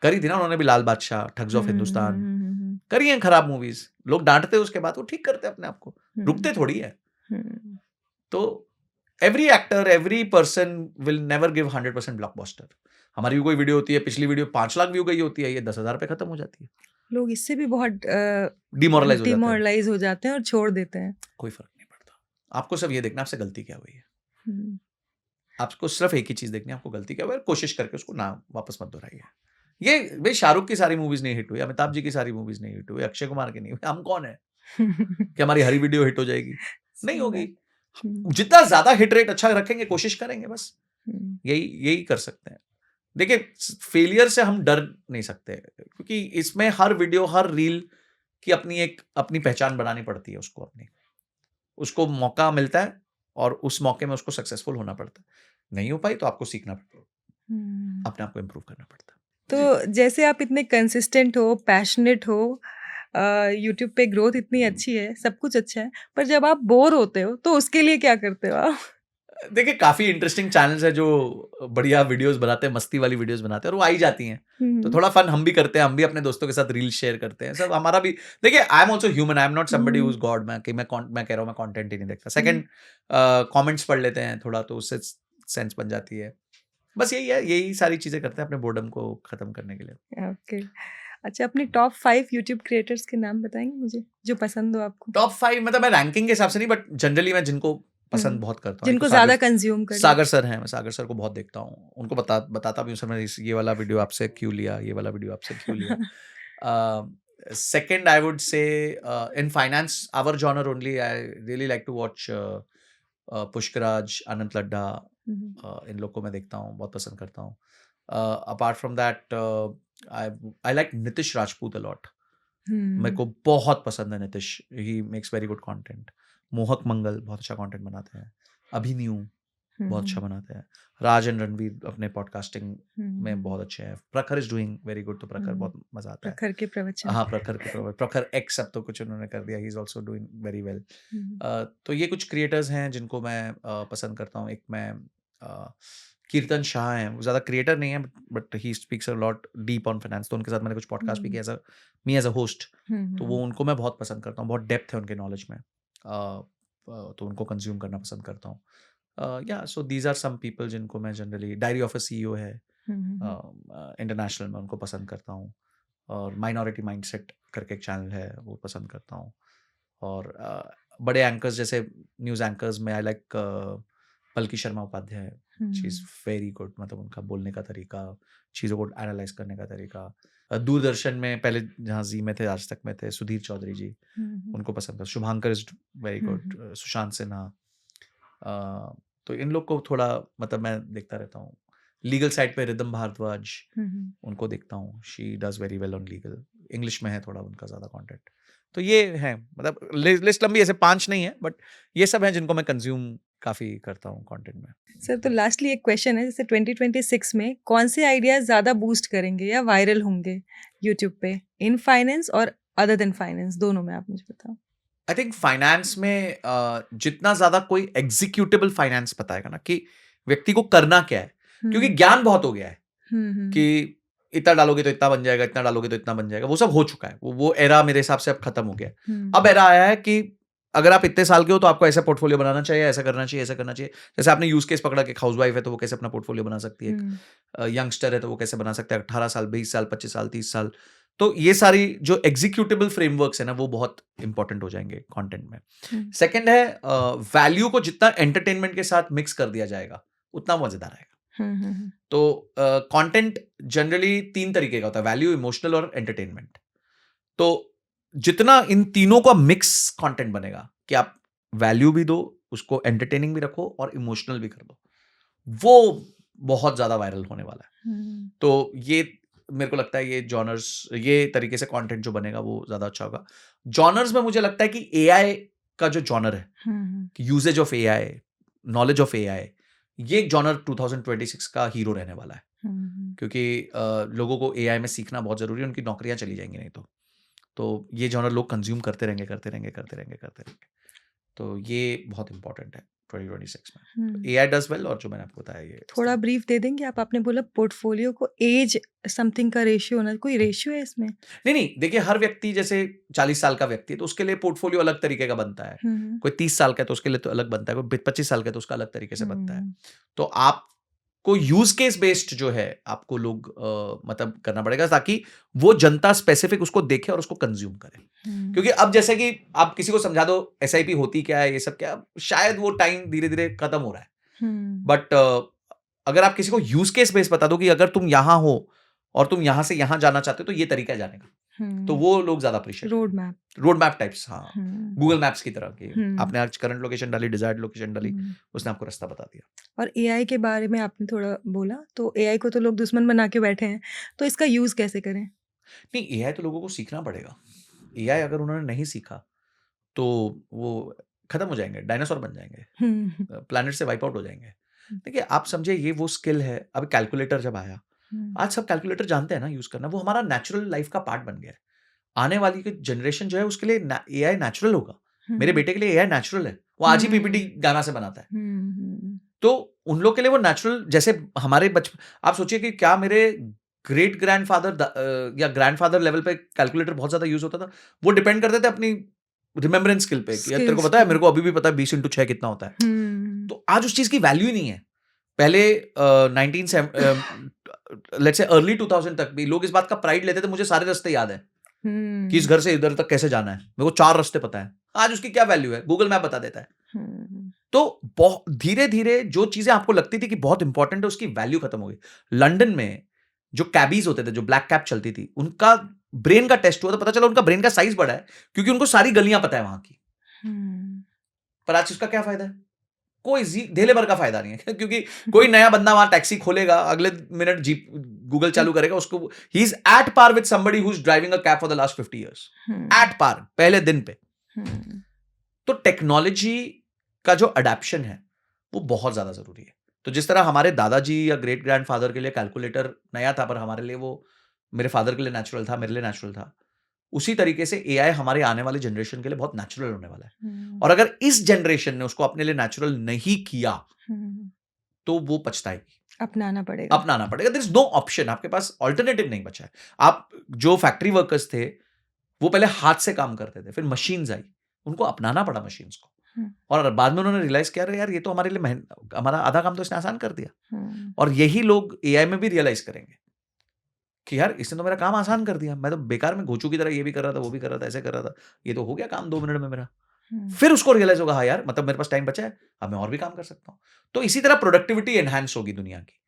करी थी ना उन्होंने भी, लाल बादशाह, ठग्स ऑफ हिंदुस्तान, करी हैं खराब मूवीज, लोग डांटते हैं, उसके बाद वो ठीक करते हैं अपने आप को, रुकते थोड़ी है। तो every actor, every person will never give 100% blockbuster. हमारी भी कोई वीडियो होती है, पिछली वीडियो 5 लाख व्यू गई होती है, ये 10,000 पे खत्म हो जाती है। लोग इससे भी बहुत डिमोरलाइज हो जाते हैं और छोड़ देते हैं। कोई फर्क नहीं पड़ता, आपको सिर्फ ये देखना आपसे गलती क्या हुई है। आपको सिर्फ एक ही चीज देखनी है, आपको गलती क्या हुई है, कोशिश करके उसको ना वापस मत दोहराइए। ये भाई शाहरुख की सारी मूवीज नहीं हिट हुई, अमिताभ जी की सारी मूवीज नहीं हिट हुई, अक्षय कुमार की नहीं हुई, हम कौन है कि हमारी हरी वीडियो हिट हो जाएगी? नहीं होगी। जितना ज्यादा हिट रेट अच्छा रखेंगे, कोशिश करेंगे, बस यही कर सकते हैं। देखिए, फेलियर से हम डर नहीं सकते, क्योंकि इसमें हर वीडियो, हर रील की अपनी पहचान बनानी पड़ती है, उसको मौका मिलता है और उस मौके में उसको सक्सेसफुल होना पड़ता है। नहीं हो पाई तो आपको सीखना पड़ता है, अपने आप को इम्प्रूव करना पड़ता है। तो जैसे आप इतने कंसिस्टेंट हो, पैशनेट हो, यूट्यूब पे ग्रोथ इतनी अच्छी है, सब कुछ अच्छा है, पर जब आप बोर होते हो तो उसके लिए क्या करते हो आप? देखिए, काफी इंटरेस्टिंग चैनल्स है जो बढ़िया वीडियोस बनाते हैं, मस्ती वाली वीडियोस बनाते हैं, और वो आई जाती हैं, तो थोड़ा फन हम भी करते हैं, हम भी अपने दोस्तों के साथ रील शेयर करते हैं, सब हमारा भी। देखिए, I am also human, I am not somebody who is God. मैं कह रहा हूँ मैं कंटेंट ही नहीं देखता। सेकंड, कमेंट्स पढ़ लेते हैं थोड़ा, तो उससे सेंस बन जाती है। बस यही है, यही सारी चीजें करते हैं अपने बोर्डम को खत्म करने के लिए। ओके। अच्छा, अपने टॉप 5 यूट्यूब क्रिएटर्स के नाम बताएंगे मुझे, जो पसंद हो आपको? टॉप 5 मतलब मैं रैंकिंग के हिसाब से नहीं, बट जनरली मैं जिनको पसंद बहुत करता हूँ, जिनको ज्यादा कंज्यूम करते हैं। सागर सर हैं, मैं सागर सर को बहुत देखता हूँ, उनको बताता भी हूँ, सर मैं ये वाला वीडियो आपसे क्यों लिया, ये वाला वीडियो आपसे क्यों लिया। Second, I would say in finance our genre only, I really like to watch Pushkaraj, Anant Ladda, इन लोग को मैं देखता हूँ, बहुत पसंद करता हूँ। Apart from that, I like Nitish Rajput a lot, मेरे को बहुत पसंद है Nitish, he makes very good content. Mohak Mangal बहुत अच्छा कंटेंट बनाते हैं। अभिन्यू बहुत अच्छा बनाते हैं। राज एंड रणवीर अपने पॉडकास्टिंग में बहुत अच्छे हैं। प्रखर इज डूइंग वेरी गुड, तो प्रखर बहुत मजा आता है। प्रखर के प्रवचन, हाँ, प्रखर एक्स अब तो कुछ उन्होंने कर दिया, he is also doing very well. तो ये कुछ क्रिएटर्स हैं जिनको मैं पसंद करता हूँ। एक मैं कीर्तन शाह हैं, वो ज़्यादा क्रिएटर नहीं है, but he speaks a lot deep on finance, तो उनके साथ मैंने कुछ पॉडकास्ट भी किया एज अ होस्ट, तो वो उनको मैं बहुत पसंद करता हूँ, बहुत डेप्थ है उनके नॉलेज में, तो उनको कंज्यूम करना पसंद करता हूँ। या so these are some people जिनको मैं generally, diary of a CEO है इंटरनेशनल में, उनको पसंद करता हूँ, और माइनॉरिटी माइंडसेट करके एक चैनल है, वो पसंद करता हूँ। और बड़े एंकर्स जैसे न्यूज़ एंकर्स में I like Palki Sharma Upadhyay, she is very good, मतलब उनका बोलने का तरीका, चीज़ों को एनालाइज करने का तरीका। दूरदर्शन में पहले जहाँ जी में थे, आज तक में थे, सुधीर चौधरी जी, उनको पसंद था। Shubhankar is very good, Sushant Sinha, तो इन लोग को थोड़ा मतलब मैं देखता रहता हूँ। लीगल साइड पे रिदम भारद्वाज, उनको देखता हूँ, she does very well on legal, English में है थोड़ा उनका ज़्यादा कंटेंट। तो ये है, मतलब लिस्ट लंबी, ऐसे 5 नहीं है, बट ये सब हैं जिनको मैं कंज्यूम काफ़ी करता हूँ कंटेंट में। सर, तो लास्टली एक क्वेश्चन है, जैसे 2026 में कौन से आइडियाज ज़्यादा बूस्ट करेंगे या वायरल होंगे यूट्यूब पे, इन फाइनेंस और अदर देन फाइनेंस, दोनों में आप मुझे बताओ। आई थिंक फाइनेंस में जितना ज़्यादा कोई एग्जीक्यूटेबल फाइनेंस बताएगा ना, कि व्यक्ति को करना क्या है, क्योंकि ज्ञान बहुत हो गया है कि इतना डालोगे तो इतना बन जाएगा, इतना डालोगे तो इतना बन जाएगा, वो सब हो चुका है, वो एरा मेरे हिसाब से अब खत्म हो गया है। अब एरा आया है कि अगर आप इतने साल के हो तो आपको ऐसा पोर्टफोलियो बनाना चाहिए, ऐसा करना चाहिए, ऐसा करना चाहिए। जैसे आपने यूज केस पकड़ा कि हाउसवाइफ है तो वो कैसे अपना पोर्टफोलियो बना सकती है, यंगस्टर है तो वो कैसे बना सकता है, 18 साल, 20 साल, 25 साल, 30 साल, तो ये सारी जो एग्जीक्यूटेबल फ्रेमवर्क्स है ना, वो बहुत इंपॉर्टेंट हो जाएंगे कंटेंट में। सेकंड है वैल्यू को जितना एंटरटेनमेंट के साथ मिक्स कर दिया जाएगा उतना मजेदार आएगा। तो कंटेंट जनरली 3 तरीके का होता है, वैल्यू, इमोशनल और एंटरटेनमेंट। तो जितना इन तीनों का मिक्स कंटेंट बनेगा कि आप वैल्यू भी दो, उसको एंटरटेनिंग भी रखो और इमोशनल भी कर दो, वो बहुत ज्यादा वायरल होने वाला है। तो ये मेरे को लगता है ये जॉनर्स, ये तरीके से कंटेंट जो बनेगा वो ज्यादा अच्छा होगा। जॉनर्स में मुझे लगता है कि एआई का जो जॉनर है, uses of AI, knowledge of AI, ये एक जॉनर 2026 का हीरो रहने वाला है। क्योंकि लोगों को एआई में सीखना बहुत जरूरी है, उनकी नौकरियां चली जाएंगी नहीं तो ये जॉनर लोग कंज्यूम करते रहेंगे। तो ये बहुत इंपॉर्टेंट है 2026 में। एआई डज वेल, और जो मैंने आपको बताया ये थोड़ा ब्रीफ दे देंगे आप? आपने बोला पोर्टफोलियो को एज समथिंग का रेशियो होना, कोई रेशियो है इसमें? नहीं, देखिए हर व्यक्ति, जैसे 40 साल का व्यक्ति है तो उसके लिए पोर्टफोलियो अलग तरीके का बनता है। कोई 30 साल का है तो उसके लिए तो अलग बनता है, कोई 25 साल का है तो उसका अलग तरीके से बनता है। तो आपको यूज केस बेस्ड जो है आपको लोग मतलब करना पड़ेगा, ताकि वो जनता स्पेसिफिक उसको देखे और उसको कंज्यूम करे। क्योंकि अब जैसे कि आप किसी को समझा दो एसआईपी होती क्या है, ये सब क्या, शायद वो टाइम धीरे धीरे खत्म हो रहा है। बट अगर आप किसी को यूज केस बेस्ड बता दो कि अगर तुम यहां हो और तुम यहां से यहां जाना चाहते हो तो ये तरीका है जाने का, तो वो लोग ज्यादा अप्रिशिएट, रोड मैप टाइप्स, हाँ, गूगल मैप्स की तरह की। आपने आज करंट लोकेशन डाली, डिजायर्ड लोकेशन डाली, उसने आपको रास्ता बता दिया। और एआई के बारे में आपने थोड़ा बोला, तो एआई को तो लोग दुश्मन बना के बैठे हैं, तो इसका यूज कैसे करें? नहीं, एआई तो लोगों को सीखना पड़ेगा। एआई अगर उन्होंने नहीं सीखा तो वो खत्म हो जाएंगे, डायनासोर बन जाएंगे, प्लैनेट से वाइप आउट हो जाएंगे। देखिए आप समझे, ये वो स्किल है। अब कैलकुलेटर जब आया, आज सब कैलकुलेटर जानते हैं ना यूज करना, वो हमारा नेचुरल लाइफ का पार्ट बन गया है। आने वाली जनरेशन जो है उसके लिए एआई नेचुरल होगा। मेरे बेटे के लिए एआई नेचुरल है, वो आज ही पीपीटी गाना से बनाता है। तो उन लोग के लिए वो नेचुरल, जैसे हमारे आप सोचिए कि क्या मेरे ग्रेट ग्रैंडफादर या ग्रैंडफादर लेवल पे कैलकुलेटर बहुत ज्यादा यूज होता था। वो डिपेंड करते थे अपनी रिमेम्बरेंस स्किल पे कि तेरे को पता है, मेरे को अभी भी पता है 20 × 6 कितना होता है। तो आज उस चीज की वैल्यू ही नहीं है। पहले 19 लेट्स से अर्ली 2000 तक भी लोग इस बात का प्राइड लेते थे, मुझे सारे रास्ते याद है कि इस घर से इधर तक कैसे जाना है, मेरे को 4 रास्ते पता है। आज उसकी क्या वैल्यू है, गूगल मैप बता देता है। तो धीरे धीरे जो चीजें आपको लगती थी कि बहुत इंपॉर्टेंट है, उसकी वैल्यू खत्म हो गई। लंदन में जो कैबीज होते थे, जो ब्लैक कैब चलती थी, उनका ब्रेन का टेस्ट हुआ तो पता चला उनका ब्रेन का साइज बड़ा है, क्योंकि उनको सारी गलियां पता है वहां की। पर आज उसका क्या फायदा है? कोई धेले भर का फायदा नहीं है, क्योंकि कोई नया बंदा वहां टैक्सी खोलेगा, अगले मिनट जीप गूगल चालू करेगा, उसको ही is at par with somebody who is driving a cab for the last 50 years, at par, पहले दिन पे। तो टेक्नोलॉजी का जो अडेप्शन है वो बहुत ज्यादा जरूरी है। तो जिस तरह हमारे दादाजी या ग्रेट ग्रैंडफादर के लिए कैलकुलेटर नया था, पर हमारे लिए वो, मेरे फादर के लिए नेचुरल था, मेरे लिए नेचुरल था, उसी तरीके से एआई हमारे आने वाली जनरेशन के लिए बहुत नेचुरल होने वाला है। और अगर इस जनरेशन ने उसको अपने लिए नेचुरल नहीं किया तो वो पछताएगी। अपनाना पड़ेगा। देयर इज नो ऑप्शन, आपके पास ऑल्टरनेटिव नहीं बचा है। आप जो फैक्ट्री वर्कर्स थे वो पहले हाथ से काम करते थे, फिर मशीन्स आई, उनको अपनाना पड़ा मशीन्स को, और बाद में उन्होंने रियलाइज किया यार ये तो हमारे लिए हमारा आधा काम तो इसने आसान कर दिया। और यही लोग एआई में भी रियलाइज करेंगे कि यार इसने तो मेरा काम आसान कर दिया, मैं तो बेकार में घोचू की तरह ये भी कर रहा था, वो भी कर रहा था, ऐसे कर रहा था, ये तो हो गया काम 2 मिनट में मेरा। फिर उसको रियलाइज होगा, हाँ यार मतलब मेरे पास टाइम बचा है, अब मैं और भी काम कर सकता हूँ। तो इसी तरह प्रोडक्टिविटी एनहांस होगी दुनिया की।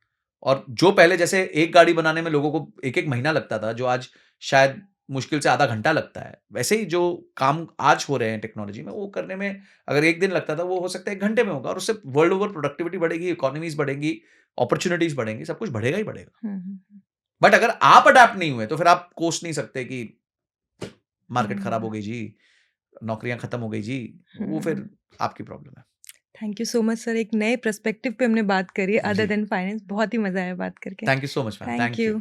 और जो पहले जैसे एक गाड़ी बनाने में लोगों को 1-1 महीना लगता था, जो आज शायद मुश्किल से आधा घंटा लगता है, वैसे ही जो काम आज हो रहे हैं टेक्नोलॉजी में, वो करने में अगर 1 दिन लगता था, वो हो सकता है 1 घंटे में होगा। और उससे वर्ल्ड ओवर प्रोडक्टिविटी बढ़ेगी, इकोनॉमीज बढ़ेंगी, अपॉर्चुनिटीज बढ़ेंगी, सब कुछ बढ़ेगा ही बढ़ेगा। बट अगर आप अडेप्ट नहीं हुए तो फिर आप कोस नहीं सकते कि मार्केट खराब हो गई जी, नौकरियां खत्म हो गई जी, वो फिर आपकी प्रॉब्लम है। Thank you so much sir, एक नए पर्सपेक्टिव पे हमने बात करी अदर देन फाइनेंस, बहुत ही मजा आया बात करके। Thank you so much ma'am, thank you.